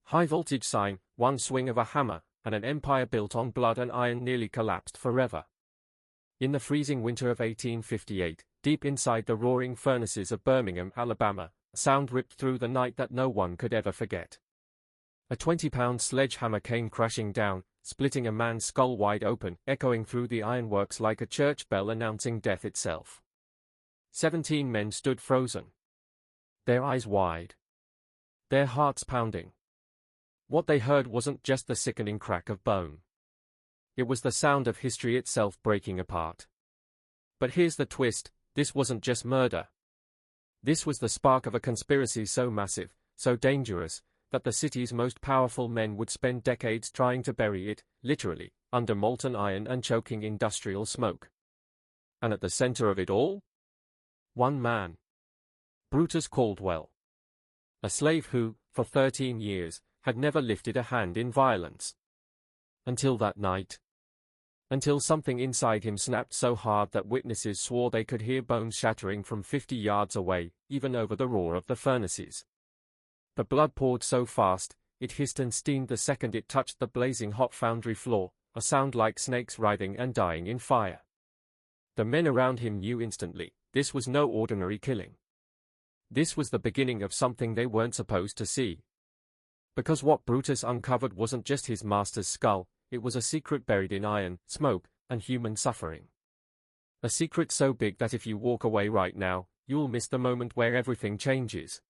High voltage sign, one swing of a hammer, and an empire built on blood and iron nearly collapsed forever. In the freezing winter of 1858, deep inside the roaring furnaces of Birmingham, Alabama, a sound ripped through the night that no one could ever forget. A 20-pound sledgehammer came crashing down, splitting a man's skull wide open, echoing through the ironworks like a church bell announcing death itself. 17 men stood frozen, their eyes wide, their hearts pounding. What they heard wasn't just the sickening crack of bone. It was the sound of history itself breaking apart. But here's the twist, this wasn't just murder. This was the spark of a conspiracy so massive, so dangerous, that the city's most powerful men would spend decades trying to bury it, literally, under molten iron and choking industrial smoke. And at the center of it all? One man. Brutus Caldwell. A slave who, for 13 years, had never lifted a hand in violence. Until that night. Until something inside him snapped so hard that witnesses swore they could hear bones shattering from 50 yards away, even over the roar of the furnaces. The blood poured so fast, it hissed and steamed the second it touched the blazing hot foundry floor, a sound like snakes writhing and dying in fire. The men around him knew instantly, this was no ordinary killing. This was the beginning of something they weren't supposed to see. Because what Brutus uncovered wasn't just his master's skull, it was a secret buried in iron, smoke, and human suffering. A secret so big that if you walk away right now, you'll miss the moment where everything changes.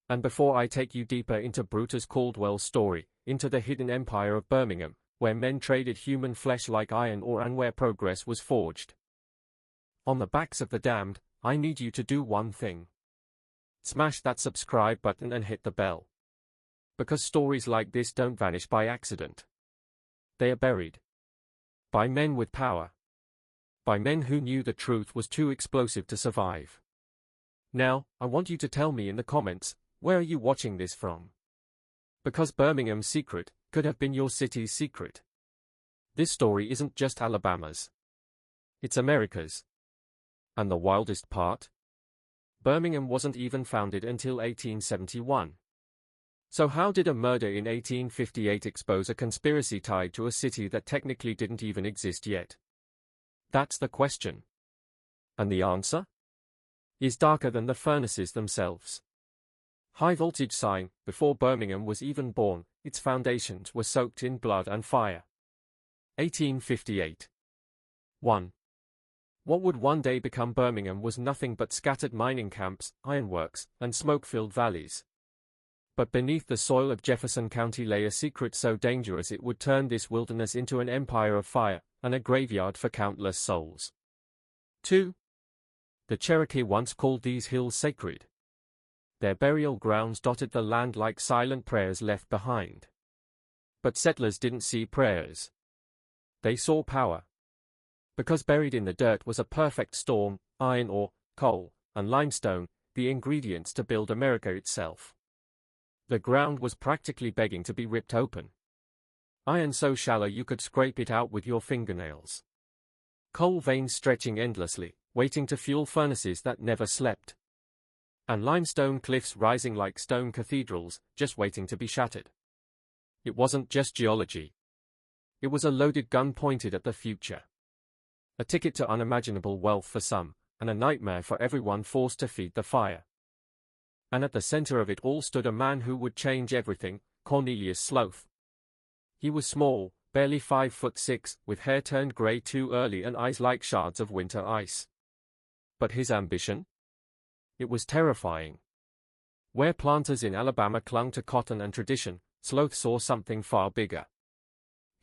And before I take you deeper into Brutus Caldwell's story, into the hidden empire of Birmingham, where men traded human flesh like iron ore and where progress was forged on the backs of the damned, I need you to do one thing. Smash that subscribe button and hit the bell. Because stories like this don't vanish by accident. They are buried. By men with power. By men who knew the truth was too explosive to survive. Now, I want you to tell me in the comments, where are you watching this from? Because Birmingham's secret could have been your city's secret. This story isn't just Alabama's. It's America's. And the wildest part? Birmingham wasn't even founded until 1871. So how did a murder in 1858 expose a conspiracy tied to a city that technically didn't even exist yet? That's the question. And the answer? Is darker than the furnaces themselves. High voltage sign, before Birmingham was even born, its foundations were soaked in blood and fire. 1858. 1. What would one day become Birmingham was nothing but scattered mining camps, ironworks, and smoke-filled valleys. But beneath the soil of Jefferson County lay a secret so dangerous it would turn this wilderness into an empire of fire, and a graveyard for countless souls. 2. The Cherokee once called these hills sacred. Their burial grounds dotted the land like silent prayers left behind. But settlers didn't see prayers. They saw power. Because buried in the dirt was a perfect storm, iron ore, coal, and limestone, the ingredients to build America itself. The ground was practically begging to be ripped open. Iron so shallow you could scrape it out with your fingernails. Coal veins stretching endlessly, waiting to fuel furnaces that never slept. And limestone cliffs rising like stone cathedrals, just waiting to be shattered. It wasn't just geology. It was a loaded gun pointed at the future. A ticket to unimaginable wealth for some, and a nightmare for everyone forced to feed the fire. And at the center of it all stood a man who would change everything, Cornelius Sloth. He was small, barely 5'6", with hair turned gray too early and eyes like shards of winter ice. But his ambition? It was terrifying. Where planters in Alabama clung to cotton and tradition, Sloth saw something far bigger.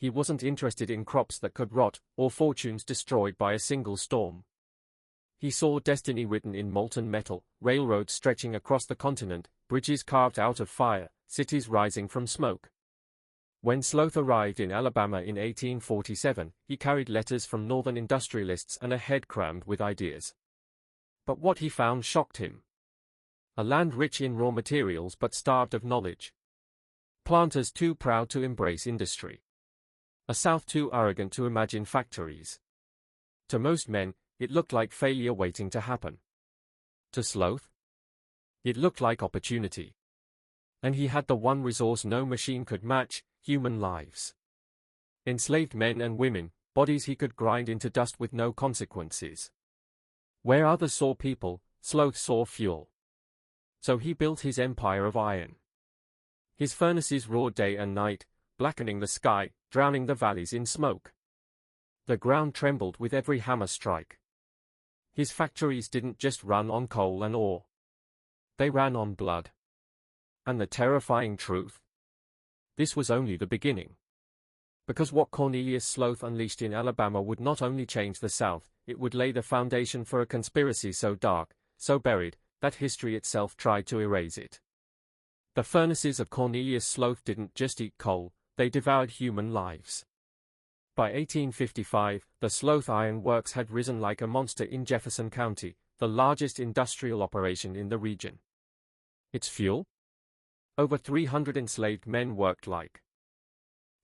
He wasn't interested in crops that could rot, or fortunes destroyed by a single storm. He saw destiny written in molten metal, railroads stretching across the continent, bridges carved out of fire, cities rising from smoke. When Sloth arrived in Alabama in 1847, he carried letters from northern industrialists and a head crammed with ideas. But what he found shocked him. A land rich in raw materials but starved of knowledge. Planters too proud to embrace industry. A South too arrogant to imagine factories. To most men, it looked like failure waiting to happen. To Sloth, it looked like opportunity. And he had the one resource no machine could match: human lives. Enslaved men and women, bodies he could grind into dust with no consequences. Where others saw people, Sloth saw fuel. So he built his empire of iron. His furnaces roared day and night, blackening the sky, drowning the valleys in smoke. The ground trembled with every hammer strike. His factories didn't just run on coal and ore. They ran on blood. And the terrifying truth? This was only the beginning. Because what Cornelius Sloth unleashed in Alabama would not only change the South, it would lay the foundation for a conspiracy so dark, so buried, that history itself tried to erase it. The furnaces of Cornelius Sloth didn't just eat coal, they devoured human lives. By 1855, the Sloth Iron Works had risen like a monster in Jefferson County, the largest industrial operation in the region. Its fuel? Over 300 enslaved men worked like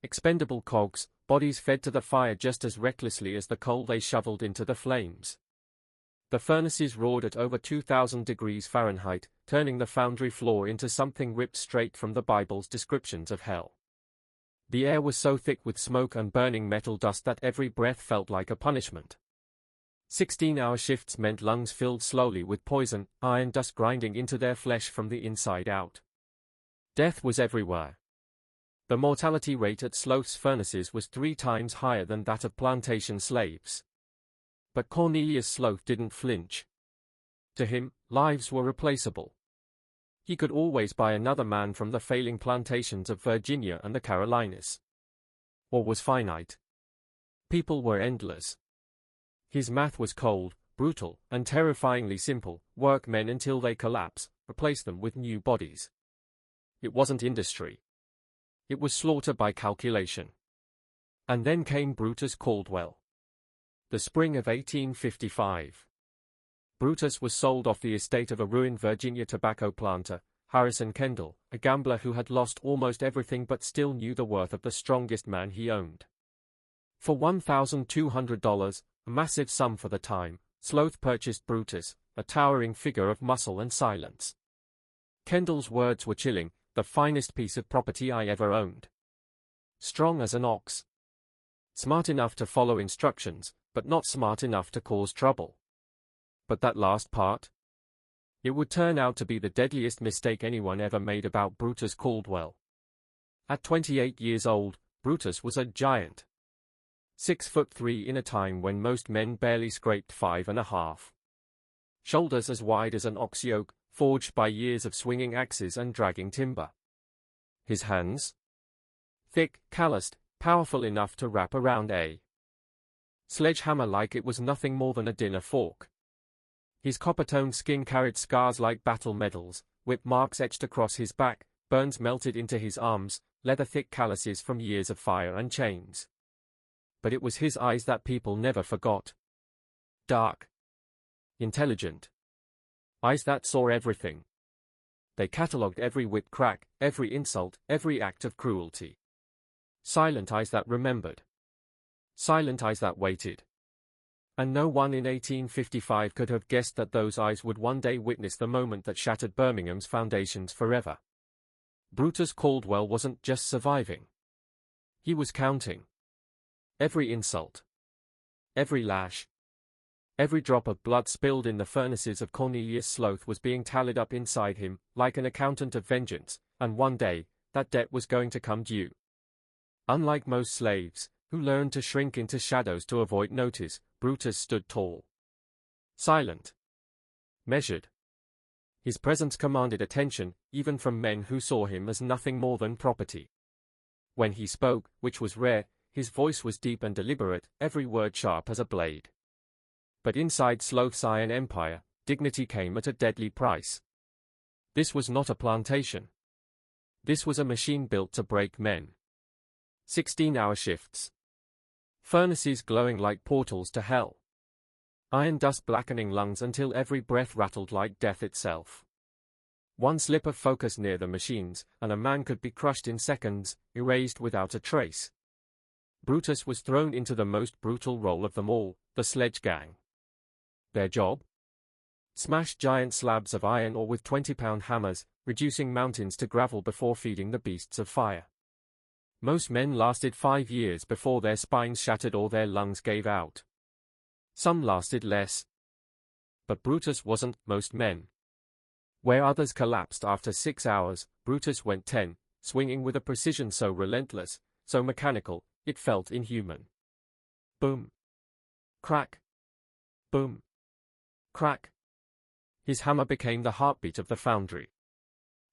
expendable cogs, bodies fed to the fire just as recklessly as the coal they shoveled into the flames. The furnaces roared at over 2,000 degrees Fahrenheit, turning the foundry floor into something ripped straight from the Bible's descriptions of hell. The air was so thick with smoke and burning metal dust that every breath felt like a punishment. 16-hour shifts meant lungs filled slowly with poison, iron dust grinding into their flesh from the inside out. Death was everywhere. The mortality rate at Sloth's furnaces was 3 times higher than that of plantation slaves. But Cornelius Sloth didn't flinch. To him, lives were replaceable. He could always buy another man from the failing plantations of Virginia and the Carolinas. Ore was finite. People were endless. His math was cold, brutal, and terrifyingly simple: work men until they collapse, replace them with new bodies. It wasn't industry. It was slaughter by calculation. And then came Brutus Caldwell. The spring of 1855. Brutus was sold off the estate of a ruined Virginia tobacco planter, Harrison Kendall, a gambler who had lost almost everything but still knew the worth of the strongest man he owned. For $1,200, a massive sum for the time, Sloth purchased Brutus, a towering figure of muscle and silence. Kendall's words were chilling: "The finest piece of property I ever owned. Strong as an ox. Smart enough to follow instructions, but not smart enough to cause trouble." But that last part? It would turn out to be the deadliest mistake anyone ever made about Brutus Caldwell. At 28 years old, Brutus was a giant. 6'3" in a time when most men barely scraped 5.5. Shoulders as wide as an ox yoke, forged by years of swinging axes and dragging timber. His hands? Thick, calloused, powerful enough to wrap around a sledgehammer like it was nothing more than a dinner fork. His copper-toned skin carried scars like battle medals, whip marks etched across his back, burns melted into his arms, leather-thick calluses from years of fire and chains. But it was his eyes that people never forgot. Dark. Intelligent. Eyes that saw everything. They catalogued every whip crack, every insult, every act of cruelty. Silent eyes that remembered. Silent eyes that waited. And no one in 1855 could have guessed that those eyes would one day witness the moment that shattered Birmingham's foundations forever. Brutus Caldwell wasn't just surviving. He was counting. Every insult. Every lash. Every drop of blood spilled in the furnaces of Cornelius Sloth was being tallied up inside him, like an accountant of vengeance, and one day, that debt was going to come due. Unlike most slaves, who learned to shrink into shadows to avoid notice, Brutus stood tall. Silent. Measured. His presence commanded attention, even from men who saw him as nothing more than property. When he spoke, which was rare, his voice was deep and deliberate, every word sharp as a blade. But inside Sloth's iron empire, dignity came at a deadly price. This was not a plantation. This was a machine built to break men. 16-hour shifts. Furnaces glowing like portals to hell. Iron dust blackening lungs until every breath rattled like death itself. One slip of focus near the machines, and a man could be crushed in seconds, erased without a trace. Brutus was thrown into the most brutal role of them all, the sledge gang. Their job? Smash giant slabs of iron ore with 20-pound hammers, reducing mountains to gravel before feeding the beasts of fire. Most men lasted 5 years before their spines shattered or their lungs gave out. Some lasted less. But Brutus wasn't most men. Where others collapsed after 6 hours, Brutus went 10, swinging with a precision so relentless, so mechanical, it felt inhuman. Boom. Crack. Boom. Crack. His hammer became the heartbeat of the foundry.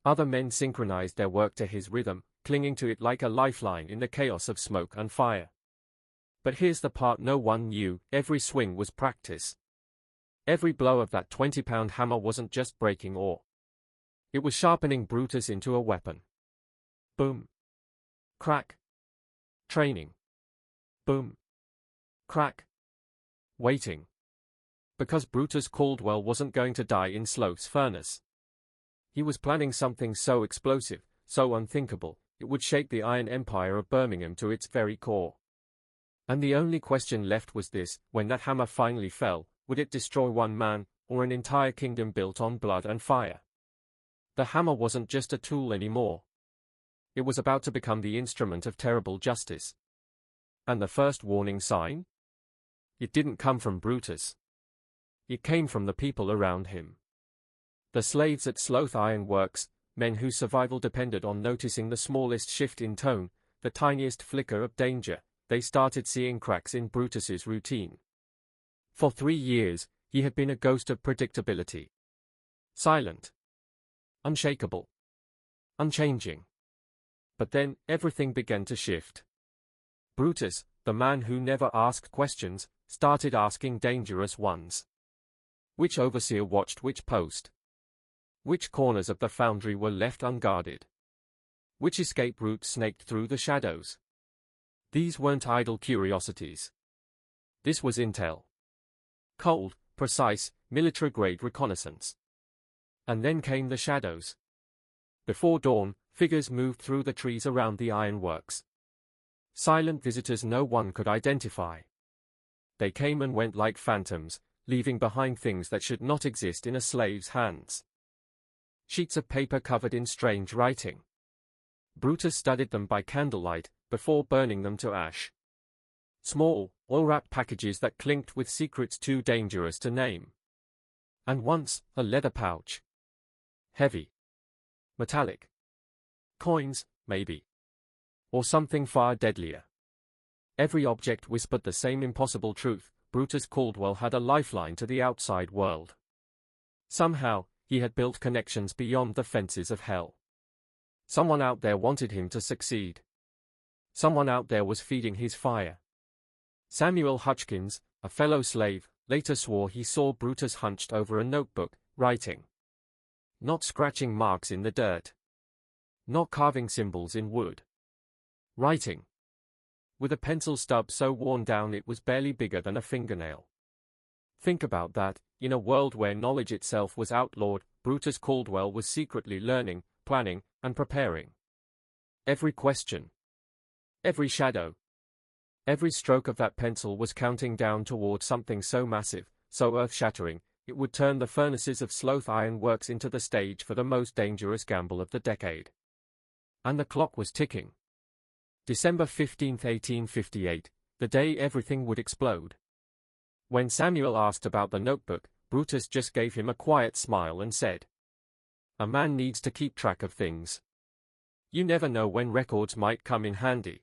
Other men synchronized their work to his rhythm, clinging to it like a lifeline in the chaos of smoke and fire. But here's the part no one knew: every swing was practice. Every blow of that 20-pound hammer wasn't just breaking ore. It was sharpening Brutus into a weapon. Boom. Crack. Training. Boom. Crack. Waiting. Because Brutus Caldwell wasn't going to die in Sloth's furnace. He was planning something so explosive, so unthinkable, it would shake the iron empire of Birmingham to its very core. And the only question left was this: when that hammer finally fell, would it destroy one man, or an entire kingdom built on blood and fire? The hammer wasn't just a tool anymore. It was about to become the instrument of terrible justice. And the first warning sign? It didn't come from Brutus. It came from the people around him. The slaves at Sloth Iron Works, men whose survival depended on noticing the smallest shift in tone, the tiniest flicker of danger. They started seeing cracks in Brutus's routine. For 3 years, he had been a ghost of predictability. Silent. Unshakable. Unchanging. But then, everything began to shift. Brutus, the man who never asked questions, started asking dangerous ones. Which overseer watched which post? Which corners of the foundry were left unguarded? Which escape route snaked through the shadows? These weren't idle curiosities. This was intel. Cold, precise, military-grade reconnaissance. And then came the shadows. Before dawn, figures moved through the trees around the ironworks. Silent visitors no one could identify. They came and went like phantoms, leaving behind things that should not exist in a slave's hands. Sheets of paper covered in strange writing. Brutus studied them by candlelight, before burning them to ash. Small, oil-wrapped packages that clinked with secrets too dangerous to name. And once, a leather pouch. Heavy. Metallic. Coins, maybe. Or something far deadlier. Every object whispered the same impossible truth: Brutus Caldwell had a lifeline to the outside world. Somehow, he had built connections beyond the fences of hell. Someone out there wanted him to succeed. Someone out there was feeding his fire. Samuel Hutchkins, a fellow slave, later swore he saw Brutus hunched over a notebook, writing. Not scratching marks in the dirt. Not carving symbols in wood. Writing. With a pencil stub so worn down it was barely bigger than a fingernail. Think about that: in a world where knowledge itself was outlawed, Brutus Caldwell was secretly learning, planning, and preparing. Every question. Every shadow. Every stroke of that pencil was counting down toward something so massive, so earth-shattering, it would turn the furnaces of Sloth Iron Works into the stage for the most dangerous gamble of the decade. And the clock was ticking. December 15, 1858, the day everything would explode. When Samuel asked about the notebook, Brutus just gave him a quiet smile and said, "A man needs to keep track of things. You never know when records might come in handy."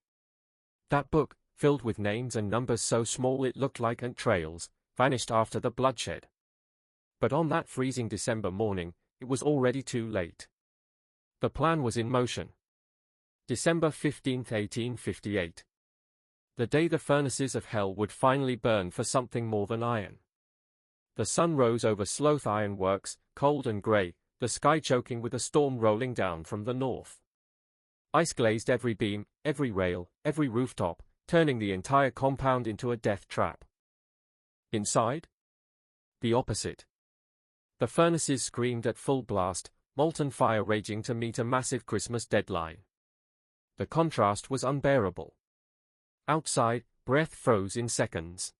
That book, filled with names and numbers so small it looked like ant trails, vanished after the bloodshed. But on that freezing December morning, it was already too late. The plan was in motion. December 15, 1858. The day the furnaces of hell would finally burn for something more than iron. The sun rose over Sloth Iron Works, cold and grey, the sky choking with a storm rolling down from the north. Ice glazed every beam, every rail, every rooftop, turning the entire compound into a death trap. Inside? The opposite. The furnaces screamed at full blast, molten fire raging to meet a massive Christmas deadline. The contrast was unbearable. Outside, breath froze in seconds.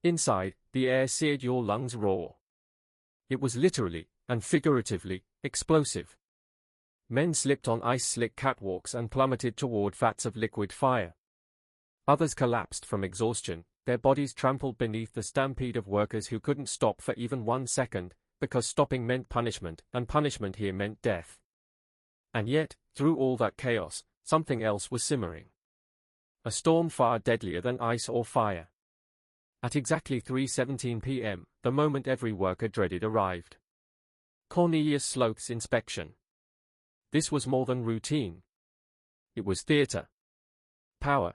Inside, the air seared your lungs raw. It was literally, and figuratively, explosive. Men slipped on ice-slick catwalks and plummeted toward vats of liquid fire. Others collapsed from exhaustion, their bodies trampled beneath the stampede of workers who couldn't stop for even 1 second, because stopping meant punishment, and punishment here meant death. And yet, through all that chaos, something else was simmering. A storm far deadlier than ice or fire. At exactly 3:17 p.m., the moment every worker dreaded arrived. Cornelius Sloth's inspection. This was more than routine. It was theater. Power.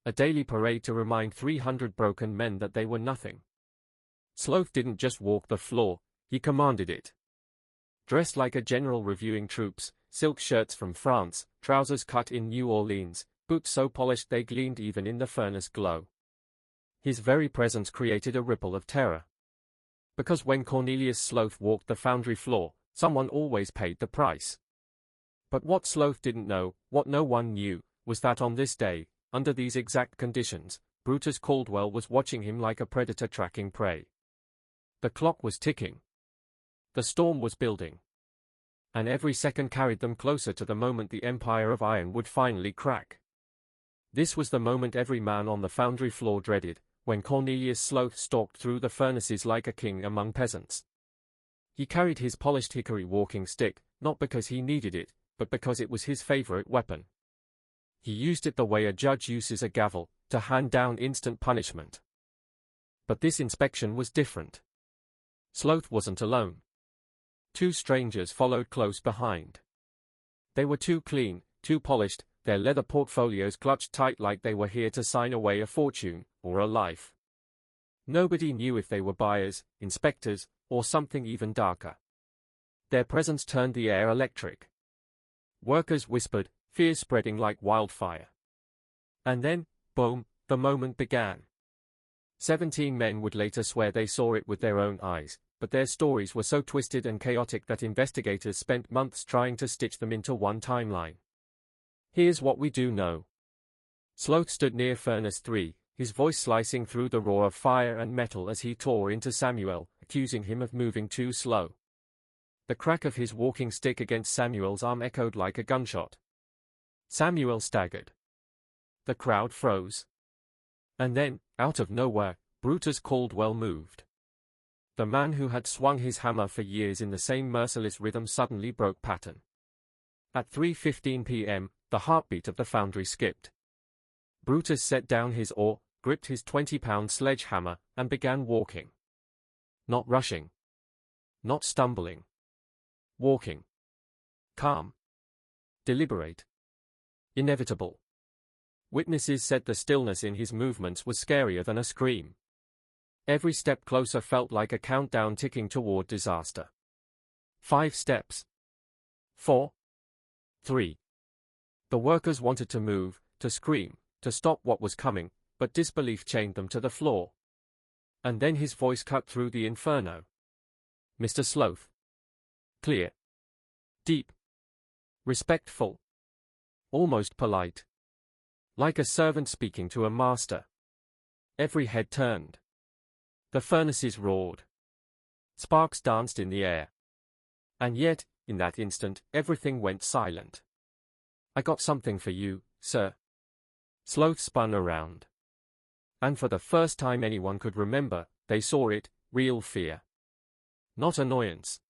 A daily parade to remind 300 broken men that they were nothing. Sloth didn't just walk the floor, he commanded it. Dressed like a general reviewing troops, silk shirts from France, trousers cut in New Orleans, boots so polished they gleamed even in the furnace glow. His very presence created a ripple of terror. Because when Cornelius Sloth walked the foundry floor, someone always paid the price. But what Sloth didn't know, what no one knew, was that on this day, under these exact conditions, Brutus Caldwell was watching him like a predator tracking prey. The clock was ticking. The storm was building. And every second carried them closer to the moment the empire of iron would finally crack. This was the moment every man on the foundry floor dreaded, when Cornelius Sloth stalked through the furnaces like a king among peasants. He carried his polished hickory walking stick, not because he needed it, but because it was his favorite weapon. He used it the way a judge uses a gavel, to hand down instant punishment. But this inspection was different. Sloth wasn't alone. 2 strangers followed close behind. They were too clean, too polished, their leather portfolios clutched tight like they were here to sign away a fortune, or a life. Nobody knew if they were buyers, inspectors, or something even darker. Their presence turned the air electric. Workers whispered, fear spreading like wildfire. And then, boom, the moment began. 17 men would later swear they saw it with their own eyes, but their stories were so twisted and chaotic that investigators spent months trying to stitch them into one timeline. Here's what we do know. Sloth stood near Furnace 3, his voice slicing through the roar of fire and metal as he tore into Samuel, accusing him of moving too slow. The crack of his walking stick against Samuel's arm echoed like a gunshot. Samuel staggered. The crowd froze. And then, out of nowhere, Brutus Caldwell moved. The man who had swung his hammer for years in the same merciless rhythm suddenly broke pattern. At 3:15 p.m., the heartbeat of the foundry skipped. Brutus set down his oar, gripped his 20-pound sledgehammer, and began walking. Not rushing. Not stumbling. Walking. Calm. Deliberate. Inevitable. Witnesses said the stillness in his movements was scarier than a scream. Every step closer felt like a countdown ticking toward disaster. 5 steps. 4. 3. The workers wanted to move, to scream, to stop what was coming, but disbelief chained them to the floor. And then his voice cut through the inferno. Mr. Sloth. Clear. Deep. Respectful. Almost polite. Like a servant speaking to a master. Every head turned. The furnaces roared. Sparks danced in the air. And yet, in that instant, everything went silent. I got something for you, sir. Sloth spun around. And for the first time anyone could remember, they saw it, real fear. Not annoyance.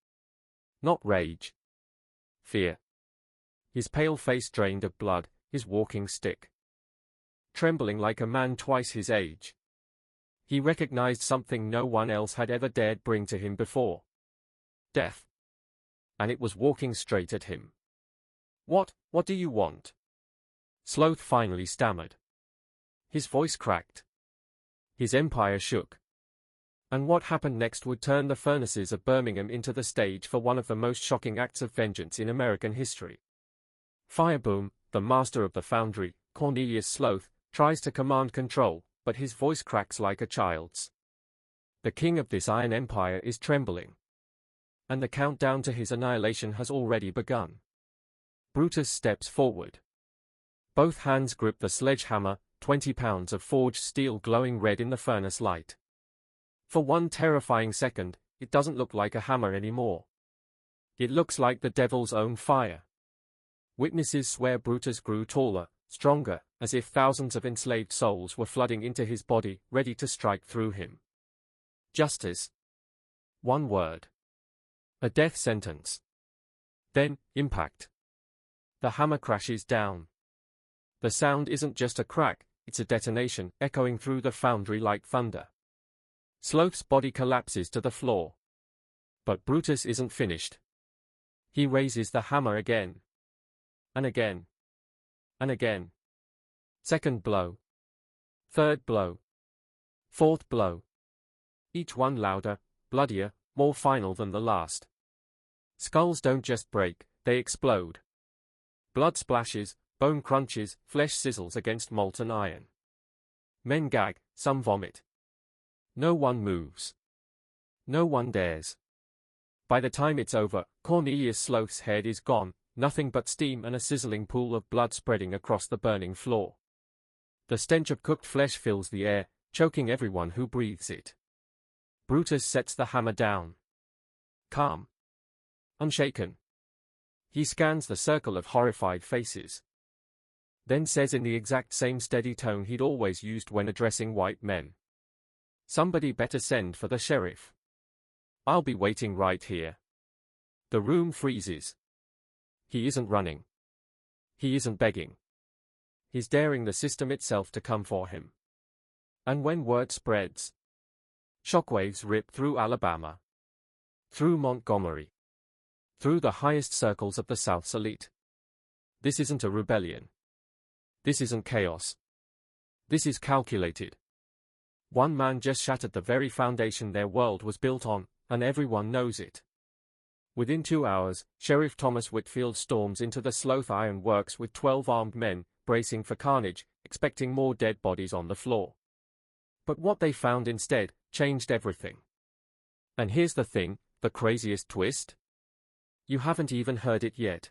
Not rage. Fear. His pale face drained of blood, his walking stick trembling like a man twice his age. He recognized something no one else had ever dared bring to him before. Death. And it was walking straight at him. What do you want? Sloth finally stammered. His voice cracked. His empire shook. And what happened next would turn the furnaces of Birmingham into the stage for one of the most shocking acts of vengeance in American history. Fireboom, the master of the foundry, Cornelius Sloth, tries to command control, but his voice cracks like a child's. The king of this iron empire is trembling. And the countdown to his annihilation has already begun. Brutus steps forward. Both hands grip the sledgehammer, 20 pounds of forged steel glowing red in the furnace light. For one terrifying second, it doesn't look like a hammer anymore. It looks like the devil's own fire. Witnesses swear Brutus grew taller, stronger, as if thousands of enslaved souls were flooding into his body, ready to strike through him. Justice. One word. A death sentence. Then, impact. The hammer crashes down. The sound isn't just a crack, it's a detonation, echoing through the foundry like thunder. Sloth's body collapses to the floor. But Brutus isn't finished. He raises the hammer again. And again. And again. Second blow. Third blow. Fourth blow. Each one louder, bloodier, more final than the last. Skulls don't just break, they explode. Blood splashes, bone crunches, flesh sizzles against molten iron. Men gag, some vomit. No one moves. No one dares. By the time it's over, Cornelius Sloth's head is gone, nothing but steam and a sizzling pool of blood spreading across the burning floor. The stench of cooked flesh fills the air, choking everyone who breathes it. Brutus sets the hammer down. Calm. Unshaken. He scans the circle of horrified faces. Then says in the exact same steady tone he'd always used when addressing white men. Somebody better send for the sheriff. I'll be waiting right here. The room freezes. He isn't running. He isn't begging. He's daring the system itself to come for him. And when word spreads, shockwaves rip through Alabama, through Montgomery, through the highest circles of the South's elite. This isn't a rebellion. This isn't chaos. This is calculated. One man just shattered the very foundation their world was built on, and everyone knows it. Within 2 hours, Sheriff Thomas Whitfield storms into the Sloth Iron Works with 12 armed men, bracing for carnage, expecting more dead bodies on the floor. But what they found instead changed everything. And here's the thing, the craziest twist. You haven't even heard it yet.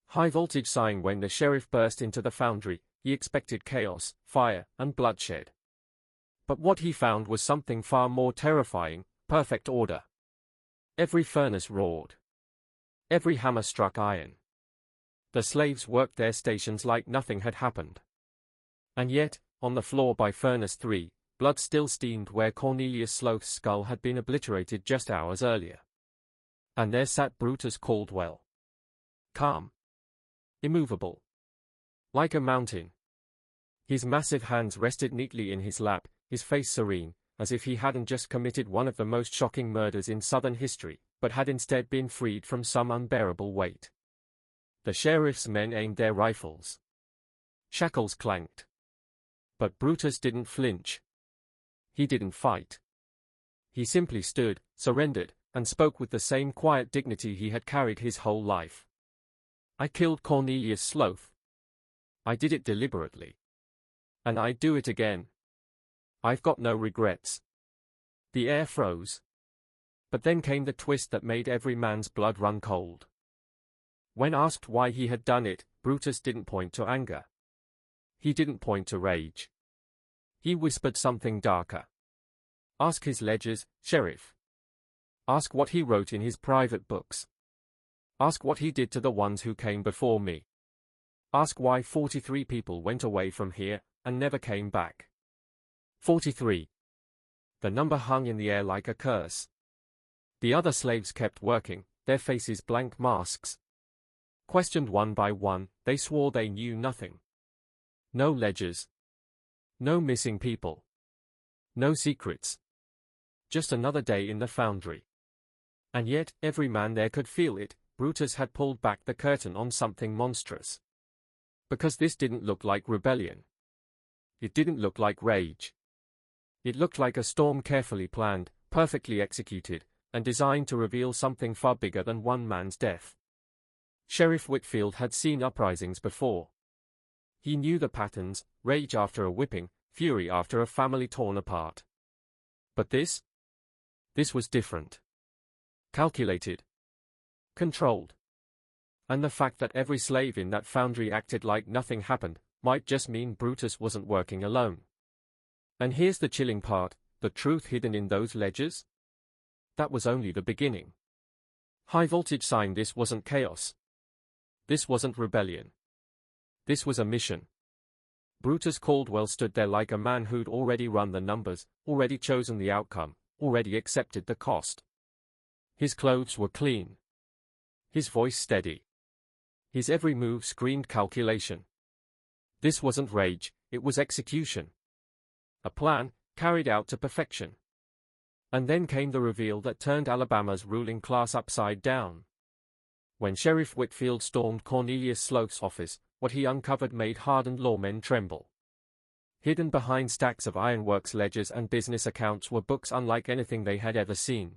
High voltage sighing. When the sheriff burst into the foundry, he expected chaos, fire, and bloodshed. But what he found was something far more terrifying: perfect order. Every furnace roared. Every hammer struck iron. The slaves worked their stations like nothing had happened. And yet, on the floor by Furnace 3, blood still steamed where Cornelius Sloth's skull had been obliterated just hours earlier. And there sat Brutus Caldwell. Calm. Immovable. Like a mountain. His massive hands rested neatly in his lap, his face serene, as if he hadn't just committed one of the most shocking murders in Southern history, but had instead been freed from some unbearable weight. The sheriff's men aimed their rifles. Shackles clanked. But Brutus didn't flinch. He didn't fight. He simply stood, surrendered, and spoke with the same quiet dignity he had carried his whole life. I killed Cornelius Sloth. I did it deliberately. And I'd do it again. I've got no regrets. The air froze. But then came the twist that made every man's blood run cold. When asked why he had done it, Brutus didn't point to anger. He didn't point to rage. He whispered something darker. Ask his ledgers, Sheriff. Ask what he wrote in his private books. Ask what he did to the ones who came before me. Ask why 43 people went away from here and never came back. 43. The number hung in the air like a curse. The other slaves kept working, their faces blank masks. Questioned one by one, they swore they knew nothing. No ledgers. No missing people. No secrets. Just another day in the foundry. And yet, every man there could feel it. Brutus had pulled back the curtain on something monstrous. Because this didn't look like rebellion. It didn't look like rage. It looked like a storm carefully planned, perfectly executed, and designed to reveal something far bigger than one man's death. Sheriff Whitfield had seen uprisings before. He knew the patterns: rage after a whipping, fury after a family torn apart. But this was different. Calculated. Controlled. And the fact that every slave in that foundry acted like nothing happened might just mean Brutus wasn't working alone. And here's the chilling part: the truth hidden in those ledgers? That was only the beginning. High voltage sign. This wasn't chaos. This wasn't rebellion. This was a mission. Brutus Caldwell stood there like a man who'd already run the numbers, already chosen the outcome, already accepted the cost. His clothes were clean. His voice steady. His every move screamed calculation. This wasn't rage, it was execution. A plan, carried out to perfection. And then came the reveal that turned Alabama's ruling class upside down. When Sheriff Whitfield stormed Cornelius Sloth's office, what he uncovered made hardened lawmen tremble. Hidden behind stacks of ironworks ledgers and business accounts were books unlike anything they had ever seen.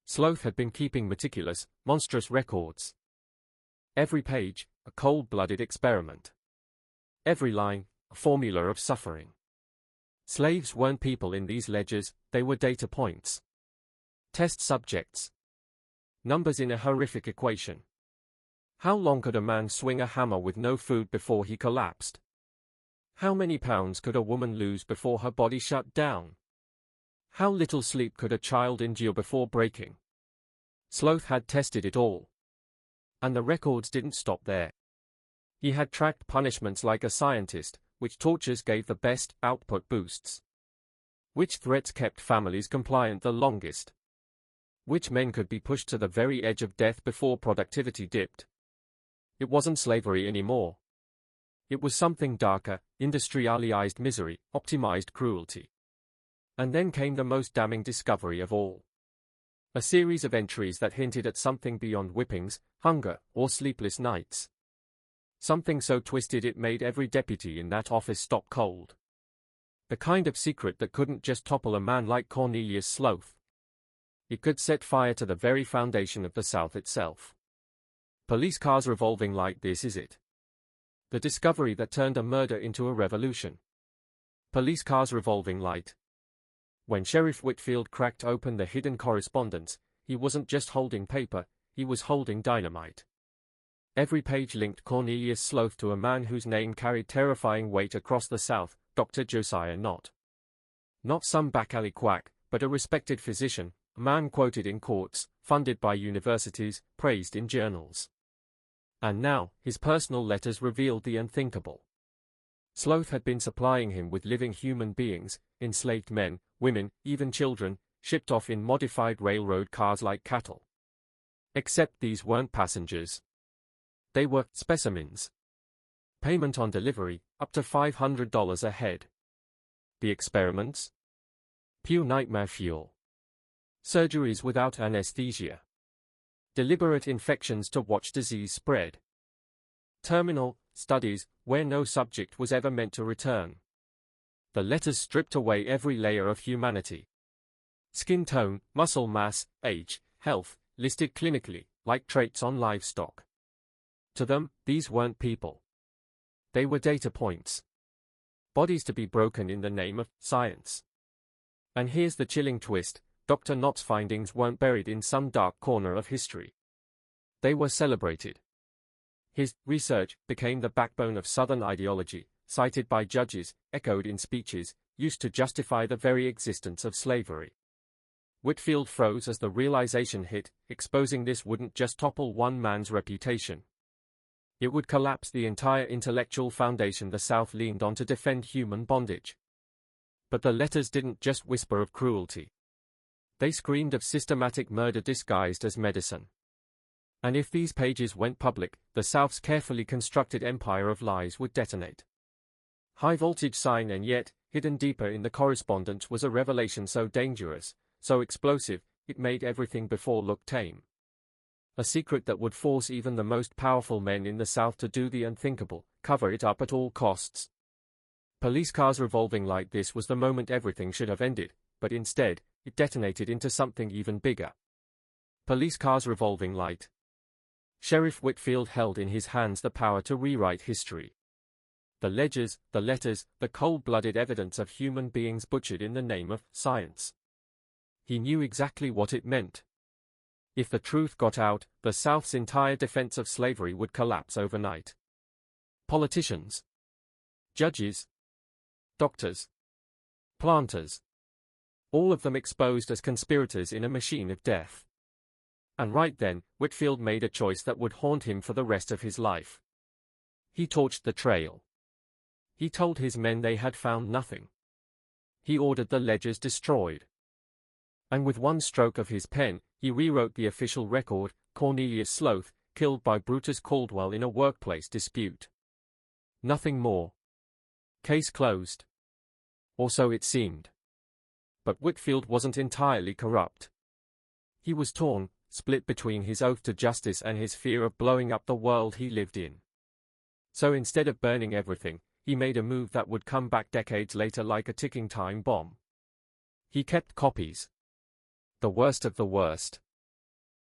Sloth had been keeping meticulous, monstrous records. Every page, a cold-blooded experiment. Every line, a formula of suffering. Slaves weren't people in these ledgers, they were data points. Test subjects. Numbers in a horrific equation. How long could a man swing a hammer with no food before he collapsed? How many pounds could a woman lose before her body shut down? How little sleep could a child endure before breaking? Sloth had tested it all. And the records didn't stop there. He had tracked punishments like a scientist, which tortures gave the best output boosts. Which threats kept families compliant the longest. Which men could be pushed to the very edge of death before productivity dipped. It wasn't slavery anymore. It was something darker, industrialized misery, optimized cruelty. And then came the most damning discovery of all. A series of entries that hinted at something beyond whippings, hunger, or sleepless nights. Something so twisted it made every deputy in that office stop cold. The kind of secret that couldn't just topple a man like Cornelius Sloth. It could set fire to the very foundation of the South itself. Police cars revolving like this is it. The discovery that turned a murder into a revolution. Police cars revolving light. When Sheriff Whitfield cracked open the hidden correspondence, he wasn't just holding paper, he was holding dynamite. Every page linked Cornelius Sloth to a man whose name carried terrifying weight across the South, Dr. Josiah Nott. Not some back-alley quack, but a respected physician, a man quoted in courts, funded by universities, praised in journals. And now, his personal letters revealed the unthinkable. Sloth had been supplying him with living human beings, enslaved men, women, even children, shipped off in modified railroad cars like cattle. Except these weren't passengers. They were specimens. Payment on delivery, up to $500 a head. The experiments? Pure nightmare fuel. Surgeries without anesthesia. Deliberate infections to watch disease spread. Terminal studies where no subject was ever meant to return. The letters stripped away every layer of humanity. Skin tone, muscle mass, age, health, listed clinically, like traits on livestock. To them, these weren't people. They were data points. Bodies to be broken in the name of science. And here's the chilling twist. Dr. Nott's findings weren't buried in some dark corner of history. They were celebrated. His research became the backbone of Southern ideology, cited by judges, echoed in speeches, used to justify the very existence of slavery. Whitfield froze as the realization hit, exposing this wouldn't just topple one man's reputation. It would collapse the entire intellectual foundation the South leaned on to defend human bondage. But the letters didn't just whisper of cruelty. They screamed of systematic murder disguised as medicine. And if these pages went public, the South's carefully constructed empire of lies would detonate. High-voltage sign, and yet, hidden deeper in the correspondence was a revelation so dangerous, so explosive, it made everything before look tame. A secret that would force even the most powerful men in the South to do the unthinkable, cover it up at all costs. Police cars revolving like this was the moment everything should have ended, but instead, it detonated into something even bigger. Police cars revolving light. Sheriff Whitfield held in his hands the power to rewrite history. The ledgers, the letters, the cold-blooded evidence of human beings butchered in the name of science. He knew exactly what it meant. If the truth got out, the South's entire defense of slavery would collapse overnight. Politicians, judges, doctors, planters, all of them exposed as conspirators in a machine of death. And right then, Whitfield made a choice that would haunt him for the rest of his life. He torched the trail. He told his men they had found nothing. He ordered the ledgers destroyed. And with one stroke of his pen, he rewrote the official record: Cornelius Sloth, killed by Brutus Caldwell in a workplace dispute. Nothing more. Case closed. Or so it seemed. But Whitfield wasn't entirely corrupt. He was torn, split between his oath to justice and his fear of blowing up the world he lived in. So instead of burning everything, he made a move that would come back decades later like a ticking time bomb. He kept copies. The worst of the worst.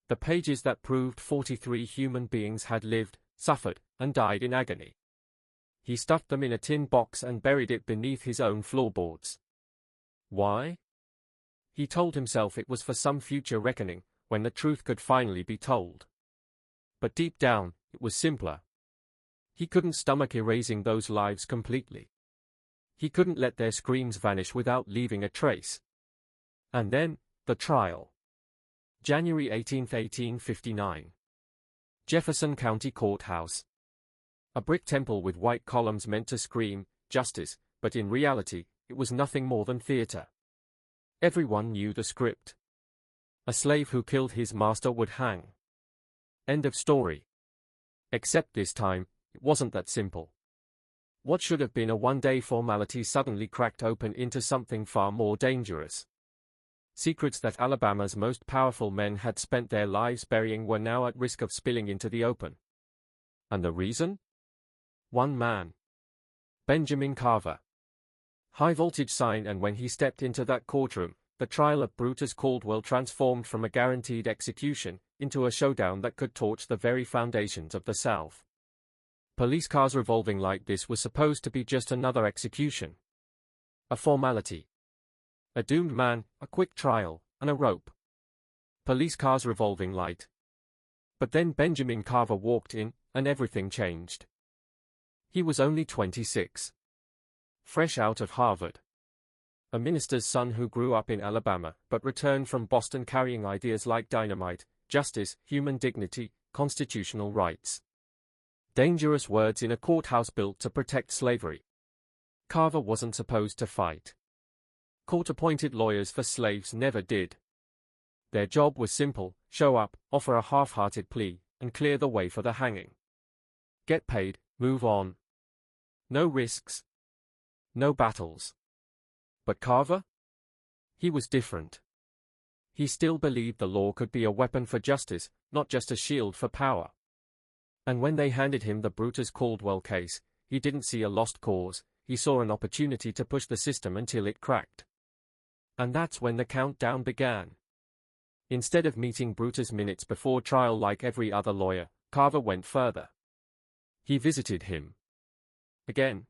The pages that proved 43 human beings had lived, suffered, and died in agony. He stuffed them in a tin box and buried it beneath his own floorboards. Why? He told himself it was for some future reckoning, when the truth could finally be told. But deep down, it was simpler. He couldn't stomach erasing those lives completely. He couldn't let their screams vanish without leaving a trace. And then, the trial. January 18, 1859. Jefferson County Courthouse. A brick temple with white columns meant to scream, justice, but in reality, it was nothing more than theater. Everyone knew the script. A slave who killed his master would hang. End of story. Except this time, it wasn't that simple. What should have been a one-day formality suddenly cracked open into something far more dangerous. Secrets that Alabama's most powerful men had spent their lives burying were now at risk of spilling into the open. And the reason? One man. Benjamin Carver. High voltage sign, and when he stepped into that courtroom, the trial of Brutus Caldwell transformed from a guaranteed execution into a showdown that could torch the very foundations of the South. Police cars revolving like this was supposed to be just another execution. A formality. A doomed man, a quick trial, and a rope. Police cars revolving light. But then Benjamin Carver walked in, and everything changed. He was only 26. Fresh out of Harvard. A minister's son who grew up in Alabama, but returned from Boston carrying ideas like dynamite, justice, human dignity, constitutional rights. Dangerous words in a courthouse built to protect slavery. Carver wasn't supposed to fight. Court-appointed lawyers for slaves never did. Their job was simple: show up, offer a half-hearted plea, and clear the way for the hanging. Get paid, move on. No risks. No battles. But Carver? He was different. He still believed the law could be a weapon for justice, not just a shield for power. And when they handed him the Brutus Caldwell case, he didn't see a lost cause, he saw an opportunity to push the system until it cracked. And that's when the countdown began. Instead of meeting Brutus minutes before trial like every other lawyer, Carver went further. He visited him. Again.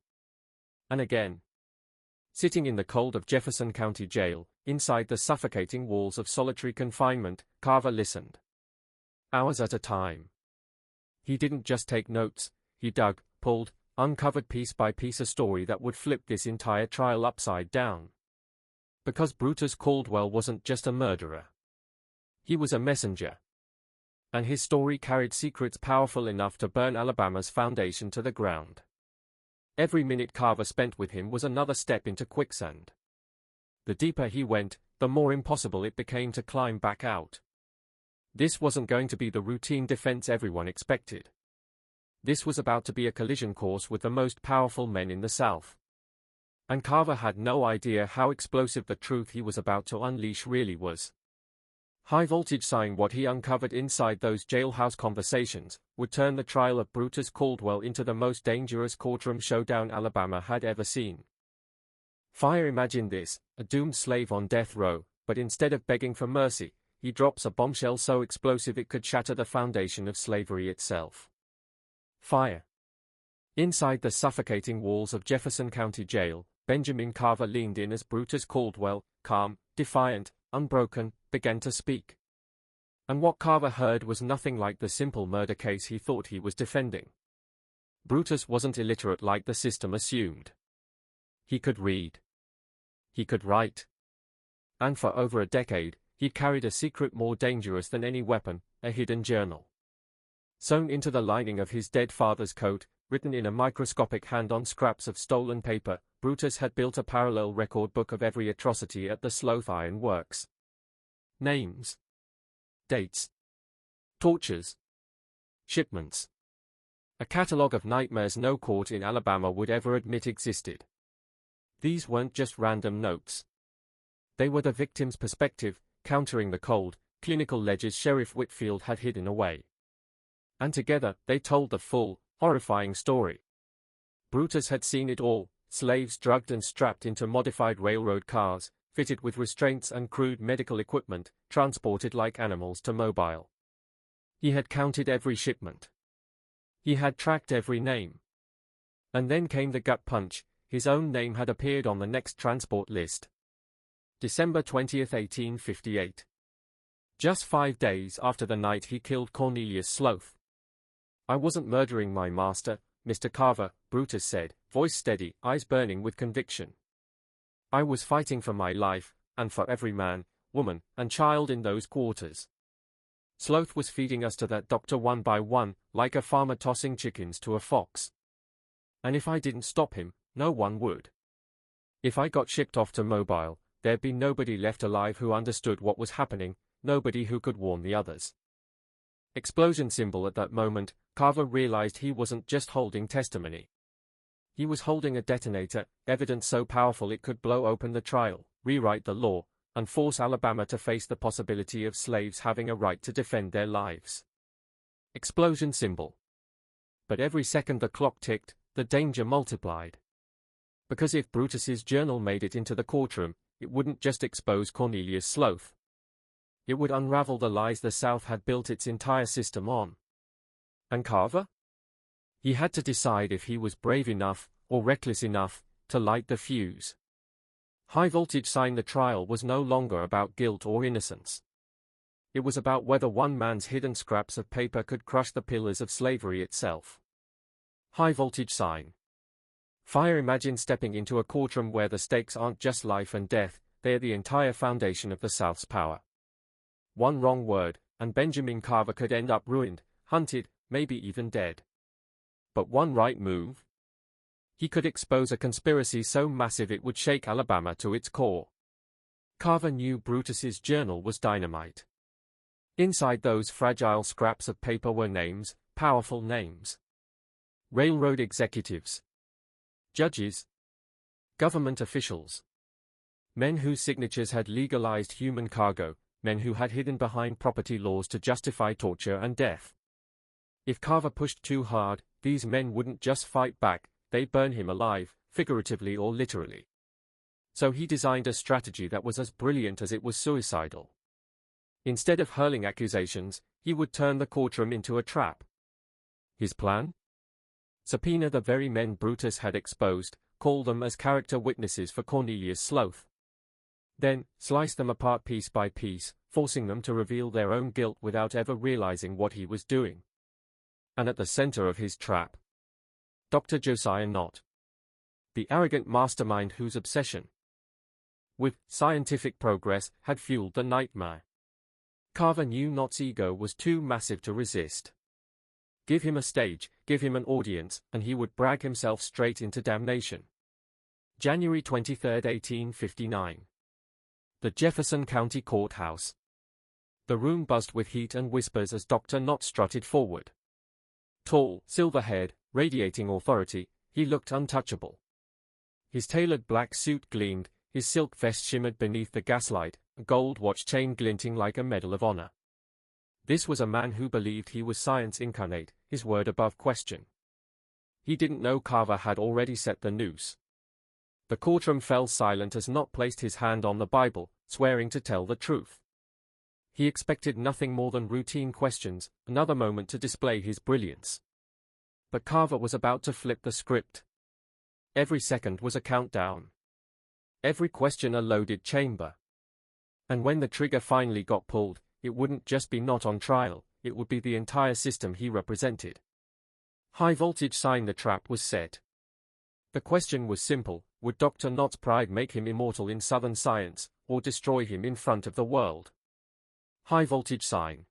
And again. Sitting in the cold of Jefferson County Jail, inside the suffocating walls of solitary confinement, Carver listened. Hours at a time. He didn't just take notes, he dug, pulled, uncovered piece by piece a story that would flip this entire trial upside down. Because Brutus Caldwell wasn't just a murderer. He was a messenger. And his story carried secrets powerful enough to burn Alabama's foundation to the ground. Every minute Carver spent with him was another step into quicksand. The deeper he went, the more impossible it became to climb back out. This wasn't going to be the routine defense everyone expected. This was about to be a collision course with the most powerful men in the South. And Carver had no idea how explosive the truth he was about to unleash really was. High voltage sign: what he uncovered inside those jailhouse conversations would turn the trial of Brutus Caldwell into the most dangerous courtroom showdown Alabama had ever seen. Fire, imagine this, a doomed slave on death row, but instead of begging for mercy, he drops a bombshell so explosive it could shatter the foundation of slavery itself. Fire. Inside the suffocating walls of Jefferson County Jail, Benjamin Carver leaned in as Brutus Caldwell, calm, defiant, unbroken, began to speak. And what Carver heard was nothing like the simple murder case he thought he was defending. Brutus wasn't illiterate like the system assumed. He could read. He could write. And for over a decade, He carried a secret more dangerous than any weapon, a hidden journal. Sewn into the lining of his dead father's coat, written in a microscopic hand on scraps of stolen paper, Brutus had built a parallel record book of every atrocity at the Sloth Iron Works. Names, dates, tortures, shipments. A catalogue of nightmares no court in Alabama would ever admit existed. These weren't just random notes. They were the victim's perspective, countering the cold, clinical ledgers Sheriff Whitfield had hidden away. And together, they told the full, horrifying story. Brutus had seen it all: slaves drugged and strapped into modified railroad cars, fitted with restraints and crude medical equipment, transported like animals to Mobile. He had counted every shipment. He had tracked every name. And then came the gut punch: his own name had appeared on the next transport list. December 20, 1858. Just 5 days after the night he killed Cornelius Sloth. "I wasn't murdering my master, Mr. Carver," Brutus said, voice steady, eyes burning with conviction. "I was fighting for my life, and for every man, woman, and child in those quarters. Sloth was feeding us to that doctor one by one, like a farmer tossing chickens to a fox. And if I didn't stop him, no one would. If I got shipped off to Mobile, there'd be nobody left alive who understood what was happening, nobody who could warn the others." Explosion symbol. At that moment, Carver realized he wasn't just holding testimony. He was holding a detonator, evidence so powerful it could blow open the trial, rewrite the law, and force Alabama to face the possibility of slaves having a right to defend their lives. Explosion symbol. But every second the clock ticked, the danger multiplied. Because if Brutus's journal made it into the courtroom, it wouldn't just expose Cornelius Sloth. It would unravel the lies the South had built its entire system on. And Carver? He had to decide if he was brave enough, or reckless enough, to light the fuse. High voltage sign. The trial was no longer about guilt or innocence. It was about whether one man's hidden scraps of paper could crush the pillars of slavery itself. High voltage sign. Fire. Imagine stepping into a courtroom where the stakes aren't just life and death, they're the entire foundation of the South's power. One wrong word, and Benjamin Carver could end up ruined, hunted, maybe even dead. But one right move? He could expose a conspiracy so massive it would shake Alabama to its core. Carver knew Brutus's journal was dynamite. Inside those fragile scraps of paper were names, powerful names. Railroad executives, judges, government officials. Men whose signatures had legalized human cargo, men who had hidden behind property laws to justify torture and death. If Carver pushed too hard, these men wouldn't just fight back, they'd burn him alive, figuratively or literally. So he designed a strategy that was as brilliant as it was suicidal. Instead of hurling accusations, he would turn the courtroom into a trap. His plan? Subpoena the very men Brutus had exposed, call them as character witnesses for Cornelius Sloth. Then, slice them apart piece by piece, forcing them to reveal their own guilt without ever realizing what he was doing. And at the center of his trap, Dr. Josiah Nott. The arrogant mastermind whose obsession with scientific progress had fueled the nightmare. Carver knew Nott's ego was too massive to resist. Give him a stage, give him an audience, and he would brag himself straight into damnation. January 23, 1859. The Jefferson County Courthouse. The room buzzed with heat and whispers as Dr. Nott strutted forward. Tall, silver-haired, radiating authority, he looked untouchable. His tailored black suit gleamed, his silk vest shimmered beneath the gaslight, a gold watch chain glinting like a medal of honor. This was a man who believed he was science incarnate, his word above question. He didn't know Carver had already set the noose. The courtroom fell silent as Nott placed his hand on the Bible, swearing to tell the truth. He expected nothing more than routine questions, another moment to display his brilliance. But Carver was about to flip the script. Every second was a countdown. Every question a loaded chamber. And when the trigger finally got pulled, it wouldn't just be Nott on trial, it would be the entire system he represented. High voltage sign. The trap was set. The question was simple: would Dr. Nott's pride make him immortal in Southern science, or destroy him in front of the world? High voltage sign.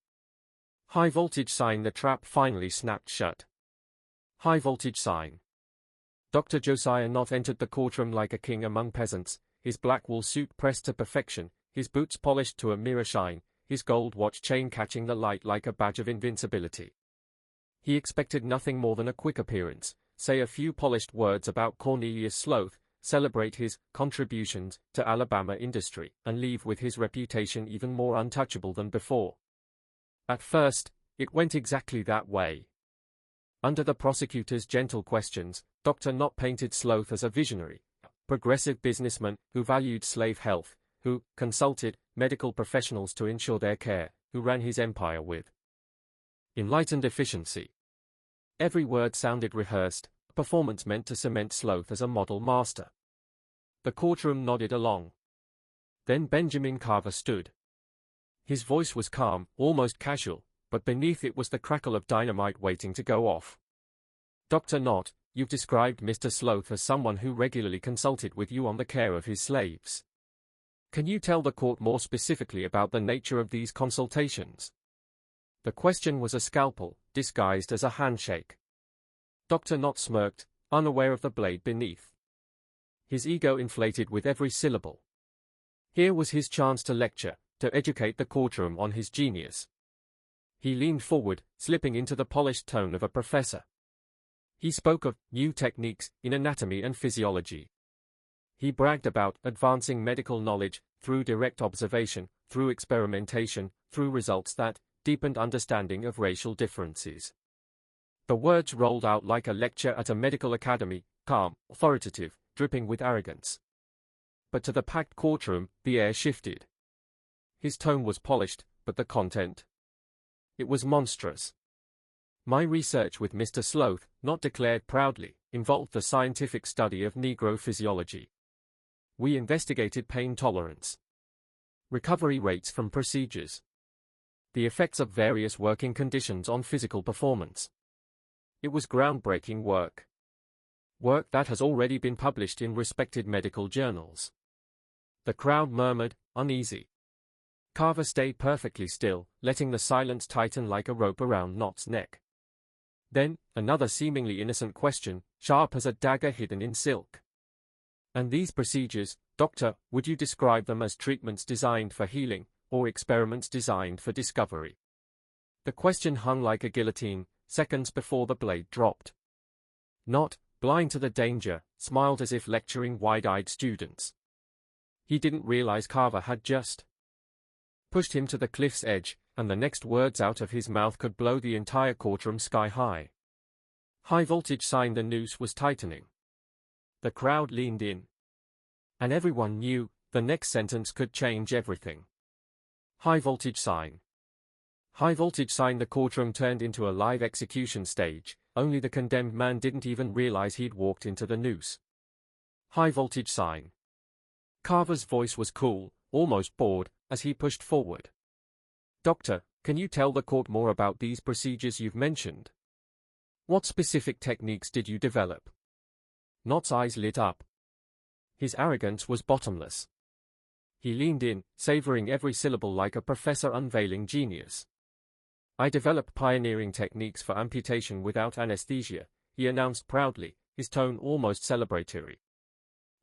High voltage sign. The trap finally snapped shut. High voltage sign. Dr. Josiah Nott entered the courtroom like a king among peasants, his black wool suit pressed to perfection, his boots polished to a mirror shine, his gold watch chain catching the light like a badge of invincibility. He expected nothing more than a quick appearance, say a few polished words about Cornelius Sloth, celebrate his contributions to Alabama industry, and leave with his reputation even more untouchable than before. At first, it went exactly that way. Under the prosecutor's gentle questions, Dr. Nott painted Sloth as a visionary, progressive businessman who valued slave health, who consulted medical professionals to ensure their care, who ran his empire with enlightened efficiency. Every word sounded rehearsed, a performance meant to cement Sloth as a model master. The courtroom nodded along. Then Benjamin Carver stood. His voice was calm, almost casual, but beneath it was the crackle of dynamite waiting to go off. Dr. Nott, you've described Mr. Sloth as someone who regularly consulted with you on the care of his slaves. Can you tell the court more specifically about the nature of these consultations? The question was a scalpel, disguised as a handshake. Dr. Nott smirked, unaware of the blade beneath. His ego inflated with every syllable. Here was his chance to lecture, to educate the courtroom on his genius. He leaned forward, slipping into the polished tone of a professor. He spoke of new techniques in anatomy and physiology. He bragged about advancing medical knowledge through direct observation, through experimentation, through results that deepened understanding of racial differences. The words rolled out like a lecture at a medical academy, calm, authoritative, dripping with arrogance. But to the packed courtroom, the air shifted. His tone was polished, but the content? It was monstrous. My research with Mr. Sloth, Nott declared proudly, involved the scientific study of Negro physiology. We investigated pain tolerance, recovery rates from procedures, the effects of various working conditions on physical performance. It was groundbreaking work. Work that has already been published in respected medical journals. The crowd murmured, uneasy. Carver stayed perfectly still, letting the silence tighten like a rope around Nott's neck. Then, another seemingly innocent question, sharp as a dagger hidden in silk. And these procedures, doctor, would you describe them as treatments designed for healing, or experiments designed for discovery? The question hung like a guillotine, seconds before the blade dropped. Nott, blind to the danger, smiled as if lecturing wide-eyed students. He didn't realize Carver had just pushed him to the cliff's edge, and the next words out of his mouth could blow the entire courtroom sky high. High voltage sign. The noose was tightening. The crowd leaned in. And everyone knew, the next sentence could change everything. High voltage sign. High voltage sign. The courtroom turned into a live execution stage, only the condemned man didn't even realize he'd walked into the noose. High voltage sign. Carver's voice was cool, almost bored, as he pushed forward. Doctor, can you tell the court more about these procedures you've mentioned? What specific techniques did you develop? Nott's eyes lit up. His arrogance was bottomless. He leaned in, savoring every syllable like a professor unveiling genius. I developed pioneering techniques for amputation without anesthesia, he announced proudly, his tone almost celebratory.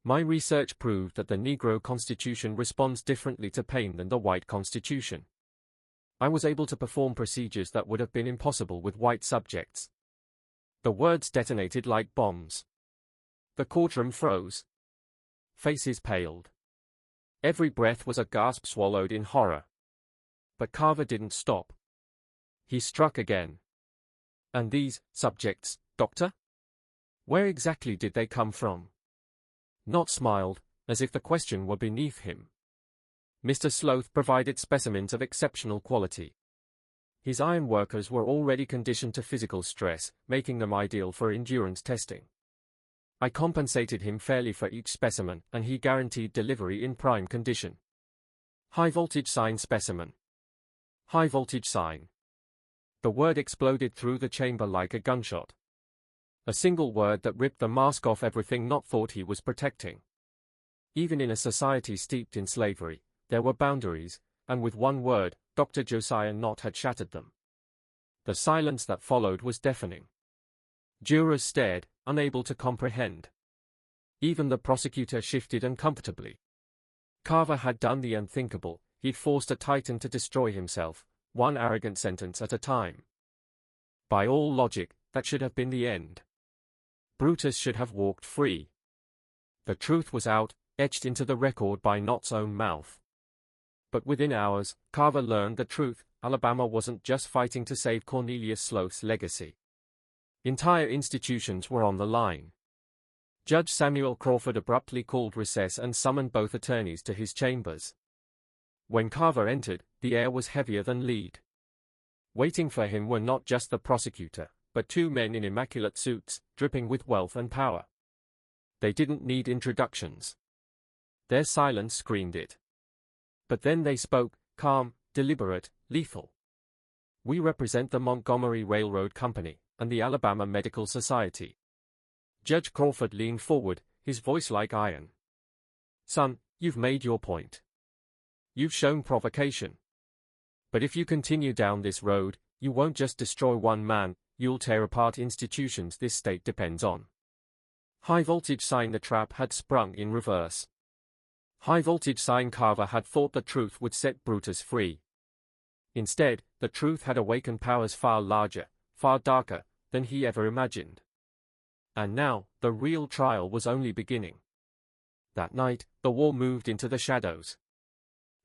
My research proved that the Negro Constitution responds differently to pain than the white Constitution. I was able to perform procedures that would have been impossible with white subjects. The words detonated like bombs. The courtroom froze. Faces paled. Every breath was a gasp swallowed in horror. But Carver didn't stop. He struck again. And these subjects, doctor? Where exactly did they come from? Nott smiled, as if the question were beneath him. Mr. Sloth provided specimens of exceptional quality. His iron workers were already conditioned to physical stress, making them ideal for endurance testing. I compensated him fairly for each specimen, and he guaranteed delivery in prime condition. High voltage sign specimen. High voltage sign. The word exploded through the chamber like a gunshot. A single word that ripped the mask off everything Nott thought he was protecting. Even in a society steeped in slavery, there were boundaries, and with one word, Dr. Josiah Nott had shattered them. The silence that followed was deafening. Jurors stared, unable to comprehend. Even the prosecutor shifted uncomfortably. Carver had done the unthinkable. He'd forced a titan to destroy himself, one arrogant sentence at a time. By all logic, that should have been the end. Brutus should have walked free. The truth was out, etched into the record by Nott's own mouth. But within hours, Carver learned the truth. Alabama wasn't just fighting to save Cornelius Sloth's legacy. Entire institutions were on the line. Judge Samuel Crawford abruptly called recess and summoned both attorneys to his chambers. When Carver entered, the air was heavier than lead. Waiting for him were not just the prosecutor, but two men in immaculate suits, dripping with wealth and power. They didn't need introductions. Their silence screamed it. But then they spoke, calm, deliberate, lethal. "We represent the Montgomery Railroad Company and the Alabama Medical Society." Judge Crawford leaned forward, his voice like iron. "Son, you've made your point. You've shown provocation. But if you continue down this road, you won't just destroy one man, you'll tear apart institutions this state depends on." High voltage sign. The trap had sprung in reverse. High voltage sign. Carver had thought the truth would set Brutus free. Instead, the truth had awakened powers far larger, far darker, than he ever imagined. And now, the real trial was only beginning. That night, the war moved into the shadows.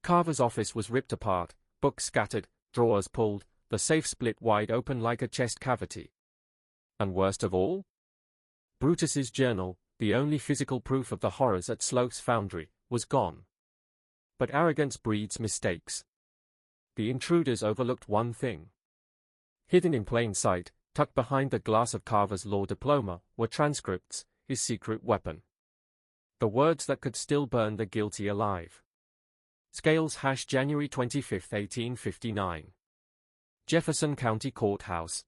Carver's office was ripped apart, books scattered, drawers pulled, the safe split wide open like a chest cavity. And worst of all? Brutus's journal, the only physical proof of the horrors at Sloth's foundry, was gone. But arrogance breeds mistakes. The intruders overlooked one thing. Hidden in plain sight, tucked behind the glass of Carver's law diploma, were transcripts, his secret weapon. The words that could still burn the guilty alive. Scales # January 25, 1859. Jefferson County Courthouse.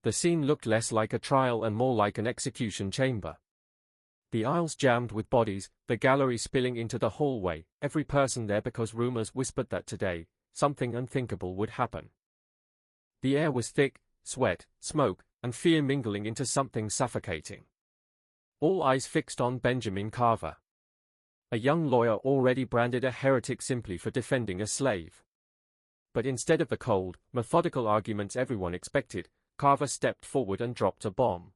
The scene looked less like a trial and more like an execution chamber. The aisles jammed with bodies, the gallery spilling into the hallway, every person there because rumors whispered that today, something unthinkable would happen. The air was thick, sweat, smoke, and fear mingling into something suffocating. All eyes fixed on Benjamin Carver. A young lawyer already branded a heretic simply for defending a slave. But instead of the cold, methodical arguments everyone expected, Carver stepped forward and dropped a bomb.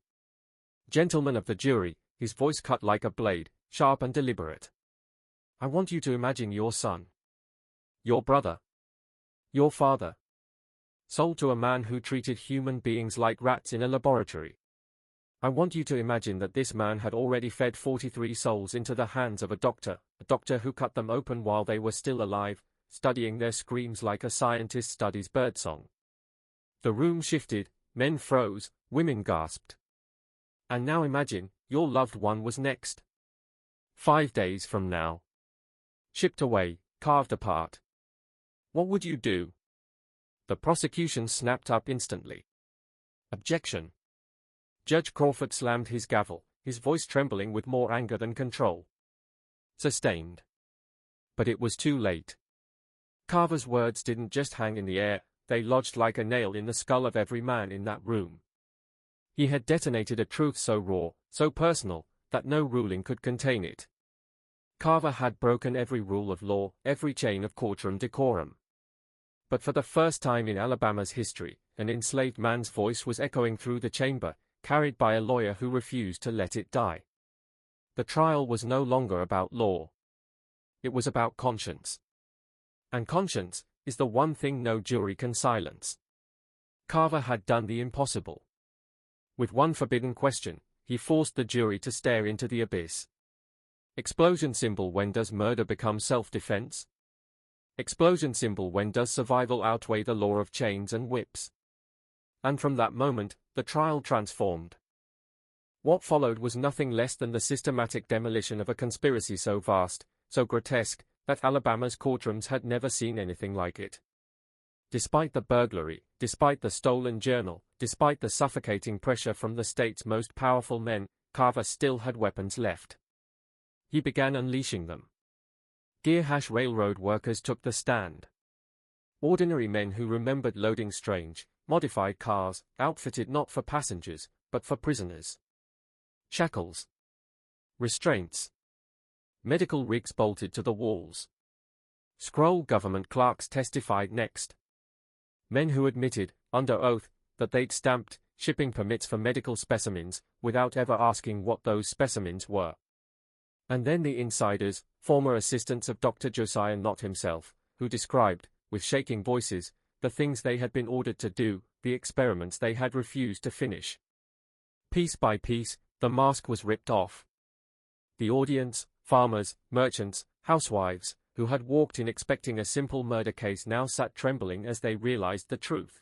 "Gentlemen of the jury," his voice cut like a blade, sharp and deliberate. "I want you to imagine your son, your brother, your father, sold to a man who treated human beings like rats in a laboratory. I want you to imagine that this man had already fed 43 souls into the hands of a doctor who cut them open while they were still alive, studying their screams like a scientist studies birdsong." The room shifted, men froze, women gasped. And now imagine, your loved one was next. 5 days from now. Shipped away, carved apart. What would you do? The prosecution snapped up instantly. "Objection." Judge Crawford slammed his gavel, his voice trembling with more anger than control. "Sustained." But it was too late. Carver's words didn't just hang in the air, they lodged like a nail in the skull of every man in that room. He had detonated a truth so raw, so personal, that no ruling could contain it. Carver had broken every rule of law, every chain of courtroom decorum. But for the first time in Alabama's history, an enslaved man's voice was echoing through the chamber, carried by a lawyer who refused to let it die. The trial was no longer about law. It was about conscience. And conscience is the one thing no jury can silence. Carver had done the impossible. With one forbidden question, he forced the jury to stare into the abyss. Explosion symbol: when does murder become self-defense? Explosion symbol: when does survival outweigh the law of chains and whips? And from that moment, the trial transformed. What followed was nothing less than the systematic demolition of a conspiracy so vast, so grotesque, that Alabama's courtrooms had never seen anything like it. Despite the burglary, despite the stolen journal, despite the suffocating pressure from the state's most powerful men, Carver still had weapons left. He began unleashing them. Railroad workers took the stand. Ordinary men who remembered loading strange, modified cars, outfitted not for passengers, but for prisoners. Shackles. Restraints. Medical rigs bolted to the walls. Scroll government clerks testified next. Men who admitted, under oath, that they'd stamped shipping permits for medical specimens, without ever asking what those specimens were. And then the insiders, former assistants of Dr. Josiah Nott himself, who described, with shaking voices, the things they had been ordered to do, the experiments they had refused to finish. Piece by piece, the mask was ripped off. The audience, farmers, merchants, housewives, who had walked in expecting a simple murder case now sat trembling as they realized the truth.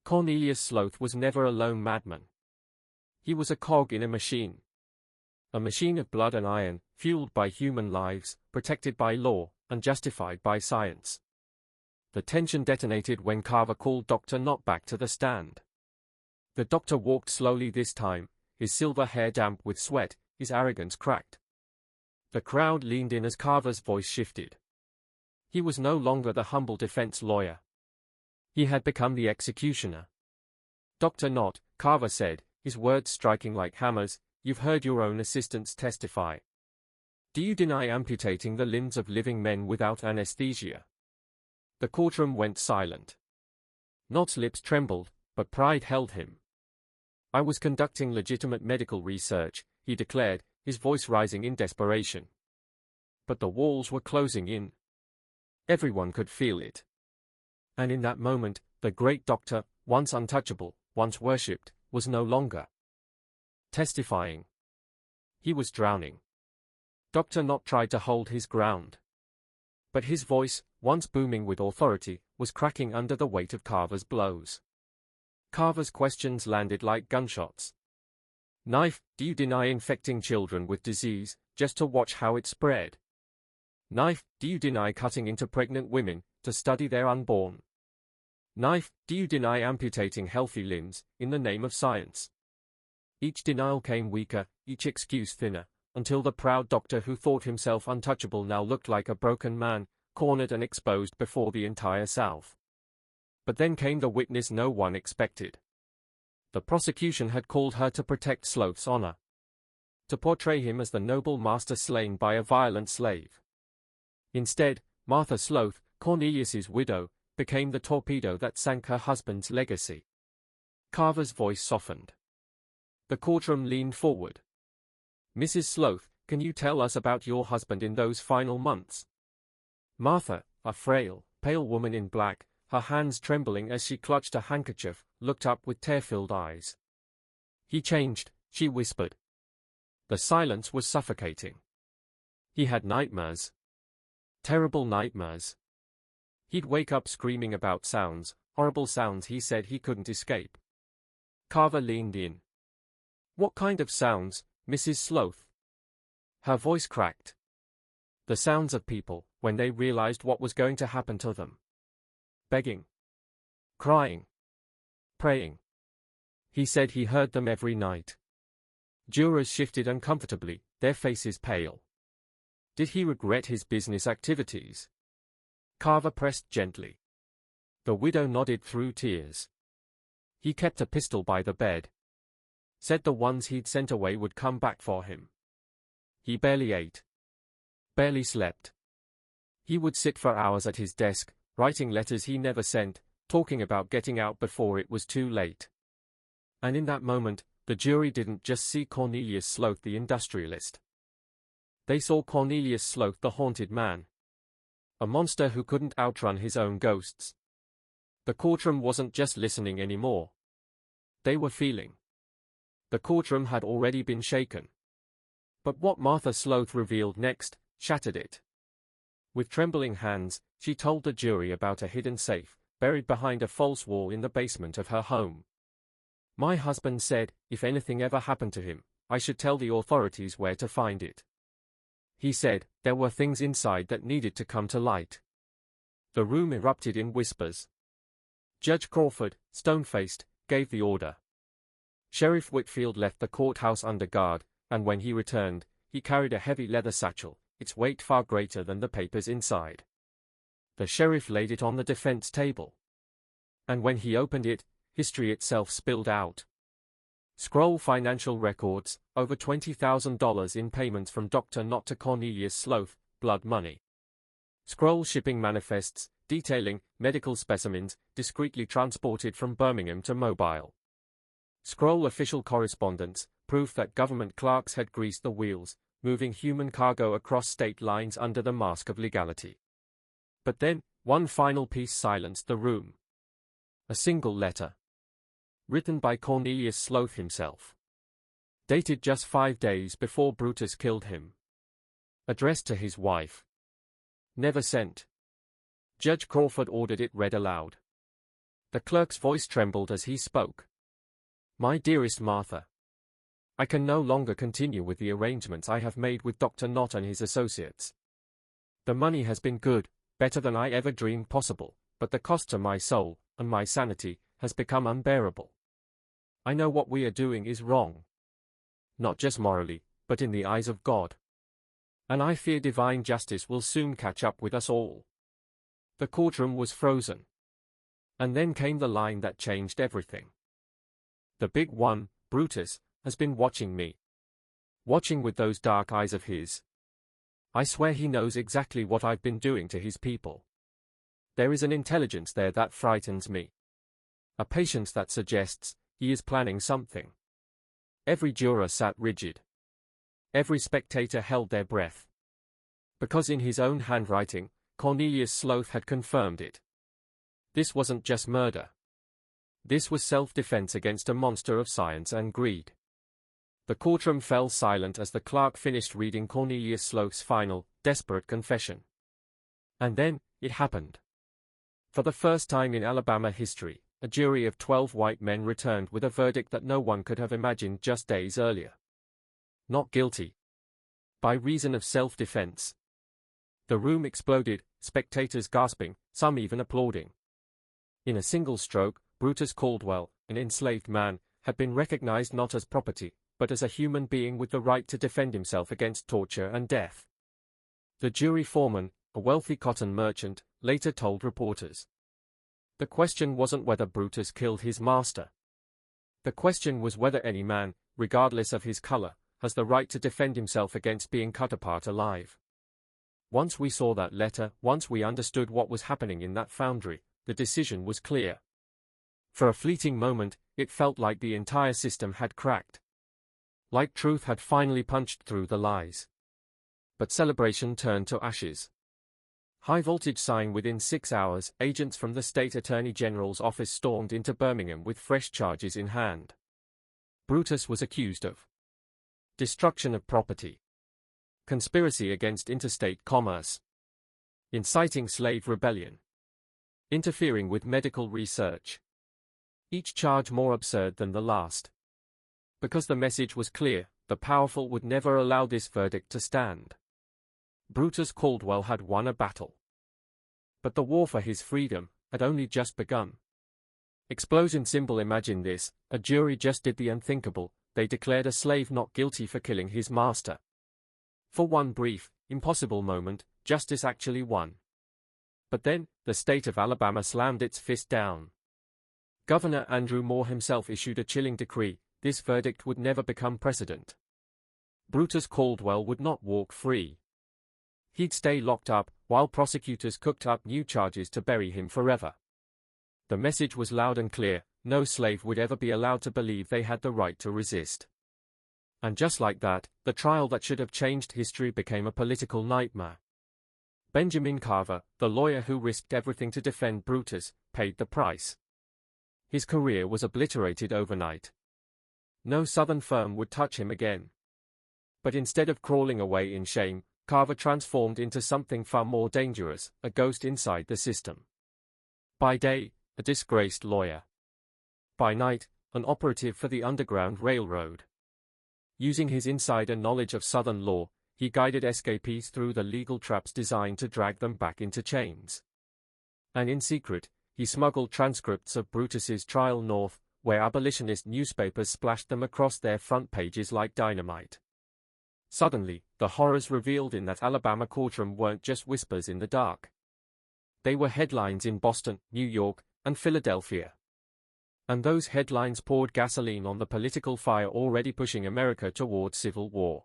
Cornelius Sloth was never a lone madman. He was a cog in a machine. A machine of blood and iron, fueled by human lives, protected by law, and justified by science. The tension detonated when Carver called Dr. Nott back to the stand. The doctor walked slowly this time, his silver hair damp with sweat, his arrogance cracked. The crowd leaned in as Carver's voice shifted. He was no longer the humble defense lawyer. He had become the executioner. Dr. Nott, Carver said, his words striking like hammers, you've heard your own assistants testify. Do you deny amputating the limbs of living men without anesthesia? The courtroom went silent. Nott's lips trembled, but pride held him. I was conducting legitimate medical research, he declared, his voice rising in desperation. But the walls were closing in. Everyone could feel it. And in that moment, the great doctor, once untouchable, once worshipped, was no longer testifying. He was drowning. Dr. Nott tried to hold his ground. But his voice, once booming with authority, was cracking under the weight of Carver's blows. Carver's questions landed like gunshots. Knife, do you deny infecting children with disease, just to watch how it spread? Knife, do you deny cutting into pregnant women, to study their unborn? Knife, do you deny amputating healthy limbs, in the name of science? Each denial came weaker, each excuse thinner, until the proud doctor who thought himself untouchable now looked like a broken man, cornered and exposed before the entire South. But then came the witness no one expected. The prosecution had called her to protect Sloth's honor. To portray him as the noble master slain by a violent slave. Instead, Martha Sloth, Cornelius's widow, became the torpedo that sank her husband's legacy. Carver's voice softened. The courtroom leaned forward. Mrs. Sloth, can you tell us about your husband in those final months? Martha, a frail, pale woman in black, her hands trembling as she clutched a handkerchief, looked up with tear-filled eyes. He changed, she whispered. The silence was suffocating. He had nightmares. Terrible nightmares. He'd wake up screaming about sounds, horrible sounds he said he couldn't escape. Carver leaned in. What kind of sounds, Mrs. Sloth? Her voice cracked. The sounds of people, when they realized what was going to happen to them. Begging. Crying. Praying. He said he heard them every night. Jurors shifted uncomfortably, their faces pale. Did he regret his business activities? Carver pressed gently. The widow nodded through tears. He kept a pistol by the bed. Said the ones he'd sent away would come back for him. He barely ate. Barely slept. He would sit for hours at his desk, writing letters he never sent, talking about getting out before it was too late. And in that moment, the jury didn't just see Cornelius Sloth the industrialist. They saw Cornelius Sloth the haunted man. A monster who couldn't outrun his own ghosts. The courtroom wasn't just listening anymore. They were feeling. The courtroom had already been shaken. But what Martha Sloth revealed next, shattered it. With trembling hands, she told the jury about a hidden safe, buried behind a false wall in the basement of her home. My husband said, if anything ever happened to him, I should tell the authorities where to find it. He said, there were things inside that needed to come to light. The room erupted in whispers. Judge Crawford, stone-faced, gave the order. Sheriff Whitfield left the courthouse under guard, and when he returned, he carried a heavy leather satchel, its weight far greater than the papers inside. The sheriff laid it on the defense table. And when he opened it, history itself spilled out. Scroll financial records, over $20,000 in payments from Dr. Nat to Cornelius Sloth, blood money. Scroll shipping manifests, detailing medical specimens, discreetly transported from Birmingham to Mobile. Scroll official correspondence, proof that government clerks had greased the wheels, moving human cargo across state lines under the mask of legality. But then, one final piece silenced the room. A single letter. Written by Cornelius Sloth himself. Dated just 5 days before Brutus killed him. Addressed to his wife. Never sent. Judge Crawford ordered it read aloud. The clerk's voice trembled as he spoke. My dearest Martha, I can no longer continue with the arrangements I have made with Dr. Nat and his associates. The money has been good, better than I ever dreamed possible, but the cost to my soul, and my sanity, has become unbearable. I know what we are doing is wrong. Not just morally, but in the eyes of God. And I fear divine justice will soon catch up with us all. The courtroom was frozen. And then came the line that changed everything. The big one, Brutus, has been watching me. Watching with those dark eyes of his. I swear he knows exactly what I've been doing to his people. There is an intelligence there that frightens me. A patience that suggests he is planning something. Every juror sat rigid. Every spectator held their breath. Because in his own handwriting, Cornelius Sloth had confirmed it. This wasn't just murder. This was self-defense against a monster of science and greed. The courtroom fell silent as the clerk finished reading Cornelius Sloth's final, desperate confession. And then, it happened. For the first time in Alabama history, a jury of 12 white men returned with a verdict that no one could have imagined just days earlier. Not guilty. By reason of self-defense. The room exploded, spectators gasping, some even applauding. In a single stroke, Brutus Caldwell, an enslaved man, had been recognized not as property, but as a human being with the right to defend himself against torture and death. The jury foreman, a wealthy cotton merchant, later told reporters. The question wasn't whether Brutus killed his master. The question was whether any man, regardless of his color, has the right to defend himself against being cut apart alive. Once we saw that letter, once we understood what was happening in that foundry, the decision was clear. For a fleeting moment, it felt like the entire system had cracked. Like truth had finally punched through the lies. But celebration turned to ashes. High-voltage sign within 6 hours, agents from the state attorney general's office stormed into Birmingham with fresh charges in hand. Brutus was accused of destruction of property, conspiracy against interstate commerce, inciting slave rebellion, interfering with medical research. Each charge more absurd than the last. Because the message was clear, the powerful would never allow this verdict to stand. Brutus Caldwell had won a battle. But the war for his freedom had only just begun. Explosion symbol. Imagine this, a jury just did the unthinkable, they declared a slave not guilty for killing his master. For one brief, impossible moment, justice actually won. But then, the state of Alabama slammed its fist down. Governor Andrew Moore himself issued a chilling decree, this verdict would never become precedent. Brutus Caldwell would not walk free. He'd stay locked up, while prosecutors cooked up new charges to bury him forever. The message was loud and clear, no slave would ever be allowed to believe they had the right to resist. And just like that, the trial that should have changed history became a political nightmare. Benjamin Carver, the lawyer who risked everything to defend Brutus, paid the price. His career was obliterated overnight. No Southern firm would touch him again. But instead of crawling away in shame, Carver transformed into something far more dangerous, a ghost inside the system. By day, a disgraced lawyer. By night, an operative for the Underground Railroad. Using his insider knowledge of Southern law, he guided escapees through the legal traps designed to drag them back into chains. And in secret, he smuggled transcripts of Brutus's trial north, where abolitionist newspapers splashed them across their front pages like dynamite. Suddenly, the horrors revealed in that Alabama courtroom weren't just whispers in the dark. They were headlines in Boston, New York, and Philadelphia. And those headlines poured gasoline on the political fire already pushing America toward civil war.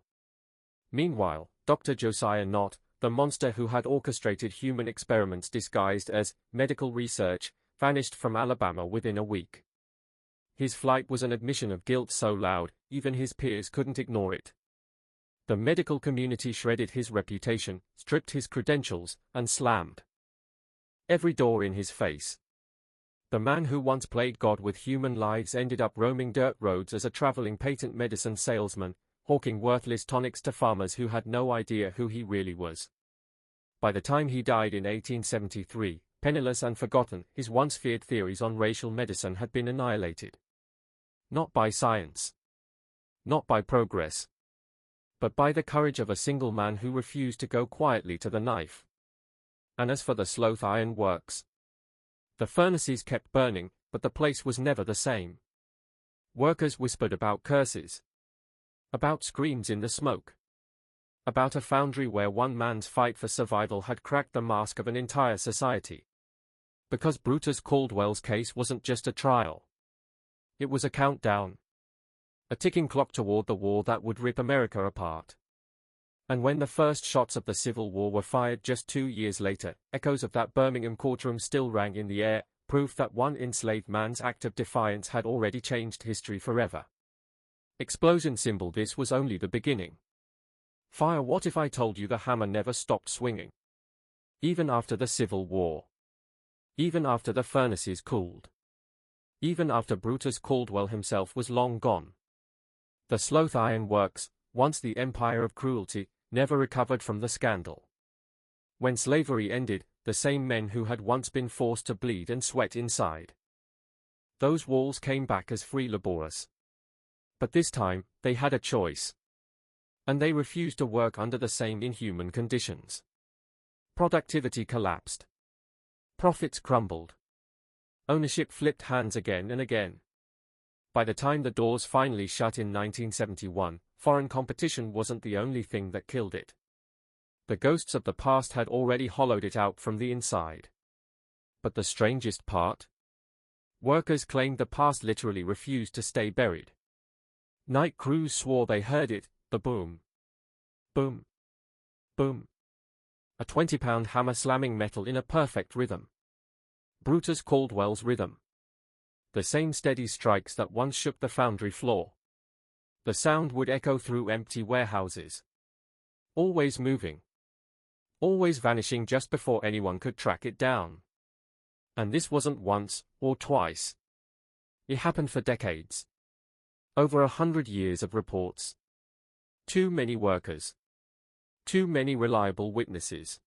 Meanwhile, Dr. Josiah Nott, the monster who had orchestrated human experiments disguised as medical research, vanished from Alabama within a week. His flight was an admission of guilt so loud, even his peers couldn't ignore it. The medical community shredded his reputation, stripped his credentials, and slammed every door in his face. The man who once played God with human lives ended up roaming dirt roads as a traveling patent medicine salesman, hawking worthless tonics to farmers who had no idea who he really was. By the time he died in 1873, penniless and forgotten, his once feared theories on racial medicine had been annihilated. Not by science. Not by progress. But by the courage of a single man who refused to go quietly to the knife. And as for the Sloth Iron Works, the furnaces kept burning, but the place was never the same. Workers whispered about curses. About screams in the smoke. About a foundry where one man's fight for survival had cracked the mask of an entire society. Because Brutus Caldwell's case wasn't just a trial. It was a countdown. A ticking clock toward the war that would rip America apart. And when the first shots of the Civil War were fired just 2 years later, echoes of that Birmingham courtroom still rang in the air, proof that one enslaved man's act of defiance had already changed history forever. Explosion symbol, this was only the beginning. Fire, what if I told you the hammer never stopped swinging? Even after the Civil War. Even after the furnaces cooled. Even after Brutus Caldwell himself was long gone. The Sloth Iron Works, once the empire of cruelty, never recovered from the scandal. When slavery ended, the same men who had once been forced to bleed and sweat inside those walls came back as free laborers. But this time, they had a choice. And they refused to work under the same inhuman conditions. Productivity collapsed. Profits crumbled. Ownership flipped hands again and again. By the time the doors finally shut in 1971, foreign competition wasn't the only thing that killed it. The ghosts of the past had already hollowed it out from the inside. But the strangest part? Workers claimed the past literally refused to stay buried. Night crews swore they heard it, the boom. Boom. Boom. A 20-pound hammer slamming metal in a perfect rhythm. Brutus Caldwell's rhythm. The same steady strikes that once shook the foundry floor. The sound would echo through empty warehouses. Always moving. Always vanishing just before anyone could track it down. And this wasn't once, or twice. It happened for decades. Over 100 years of reports. Too many workers. Too many reliable witnesses.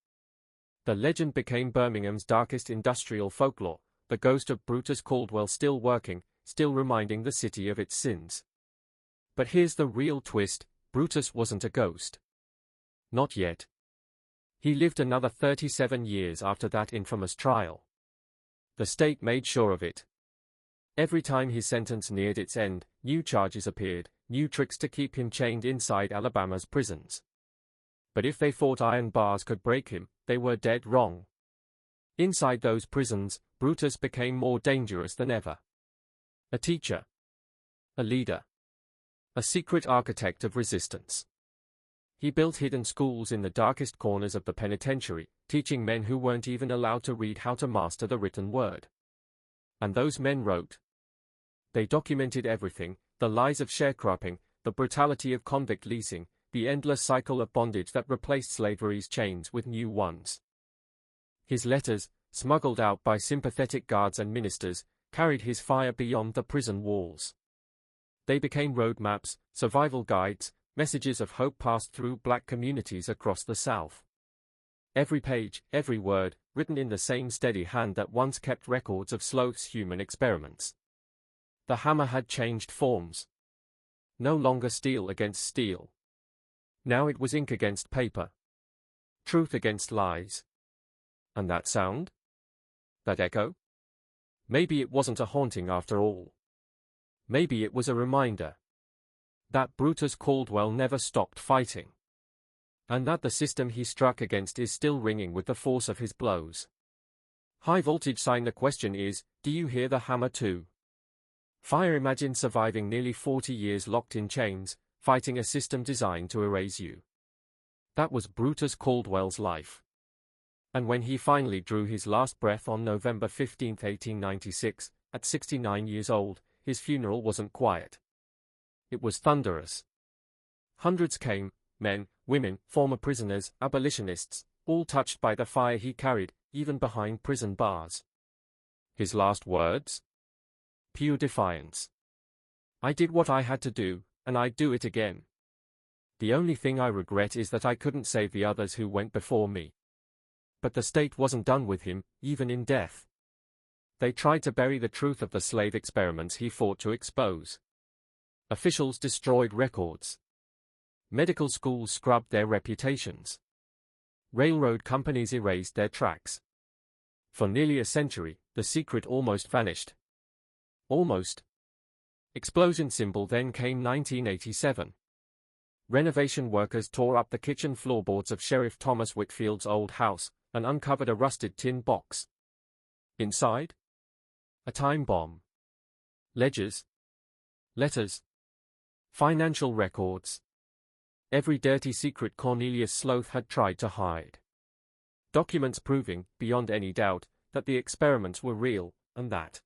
The legend became Birmingham's darkest industrial folklore, the ghost of Brutus Caldwell still working, still reminding the city of its sins. But here's the real twist, Brutus wasn't a ghost. Not yet. He lived another 37 years after that infamous trial. The state made sure of it. Every time his sentence neared its end, new charges appeared, new tricks to keep him chained inside Alabama's prisons. But if they thought iron bars could break him, they were dead wrong. Inside those prisons, Brutus became more dangerous than ever. A teacher. A leader. A secret architect of resistance. He built hidden schools in the darkest corners of the penitentiary, teaching men who weren't even allowed to read how to master the written word. And those men wrote. They documented everything, the lies of sharecropping, the brutality of convict leasing, the endless cycle of bondage that replaced slavery's chains with new ones. His letters, smuggled out by sympathetic guards and ministers, carried his fire beyond the prison walls. They became roadmaps, survival guides, messages of hope passed through black communities across the South. Every page, every word, written in the same steady hand that once kept records of Sloth's human experiments. The hammer had changed forms. No longer steel against steel. Now it was ink against paper. Truth against lies. And that sound? That echo? Maybe it wasn't a haunting after all. Maybe it was a reminder that Brutus Caldwell never stopped fighting. And that the system he struck against is still ringing with the force of his blows. High voltage sign. The question is, do you hear the hammer too? Fire. Imagine surviving nearly 40 years locked in chains, fighting a system designed to erase you. That was Brutus Caldwell's life. And when he finally drew his last breath on November 15, 1896, at 69 years old, his funeral wasn't quiet. It was thunderous. Hundreds came, men, women, former prisoners, abolitionists, all touched by the fire he carried, even behind prison bars. His last words? Pure defiance. I did what I had to do, and I'd do it again. The only thing I regret is that I couldn't save the others who went before me. But the state wasn't done with him, even in death. They tried to bury the truth of the slave experiments he fought to expose. Officials destroyed records. Medical schools scrubbed their reputations. Railroad companies erased their tracks. For nearly a century, the secret almost vanished. Almost. Explosion symbol. Then came 1987. Renovation workers tore up the kitchen floorboards of Sheriff Thomas Whitfield's old house and uncovered a rusted tin box. Inside? A time bomb. Ledgers. Letters. Financial records. Every dirty secret Cornelius Sloth had tried to hide. Documents proving, beyond any doubt, that the experiments were real, and that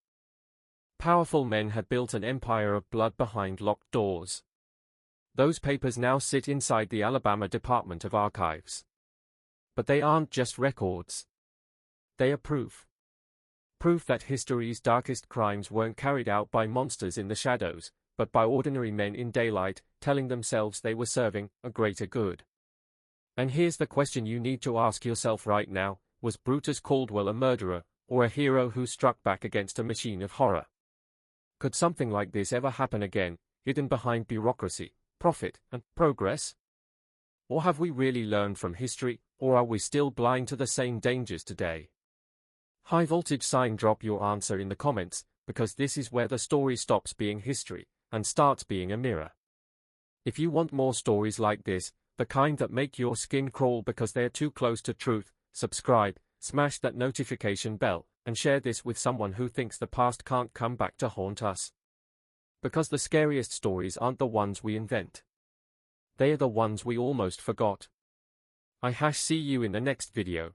powerful men had built an empire of blood behind locked doors. Those papers now sit inside the Alabama Department of Archives. But they aren't just records. They are proof. Proof that history's darkest crimes weren't carried out by monsters in the shadows, but by ordinary men in daylight, telling themselves they were serving a greater good. And here's the question you need to ask yourself right now: was Brutus Caldwell a murderer, or a hero who struck back against a machine of horror? Could something like this ever happen again, hidden behind bureaucracy, profit, and progress? Or have we really learned from history, or are we still blind to the same dangers today? High voltage sign. Drop your answer in the comments, because this is where the story stops being history and starts being a mirror. If you want more stories like this, the kind that make your skin crawl because they're too close to truth, subscribe, smash that notification bell, and share this with someone who thinks the past can't come back to haunt us. Because the scariest stories aren't the ones we invent. They are the ones we almost forgot. I see you in the next video.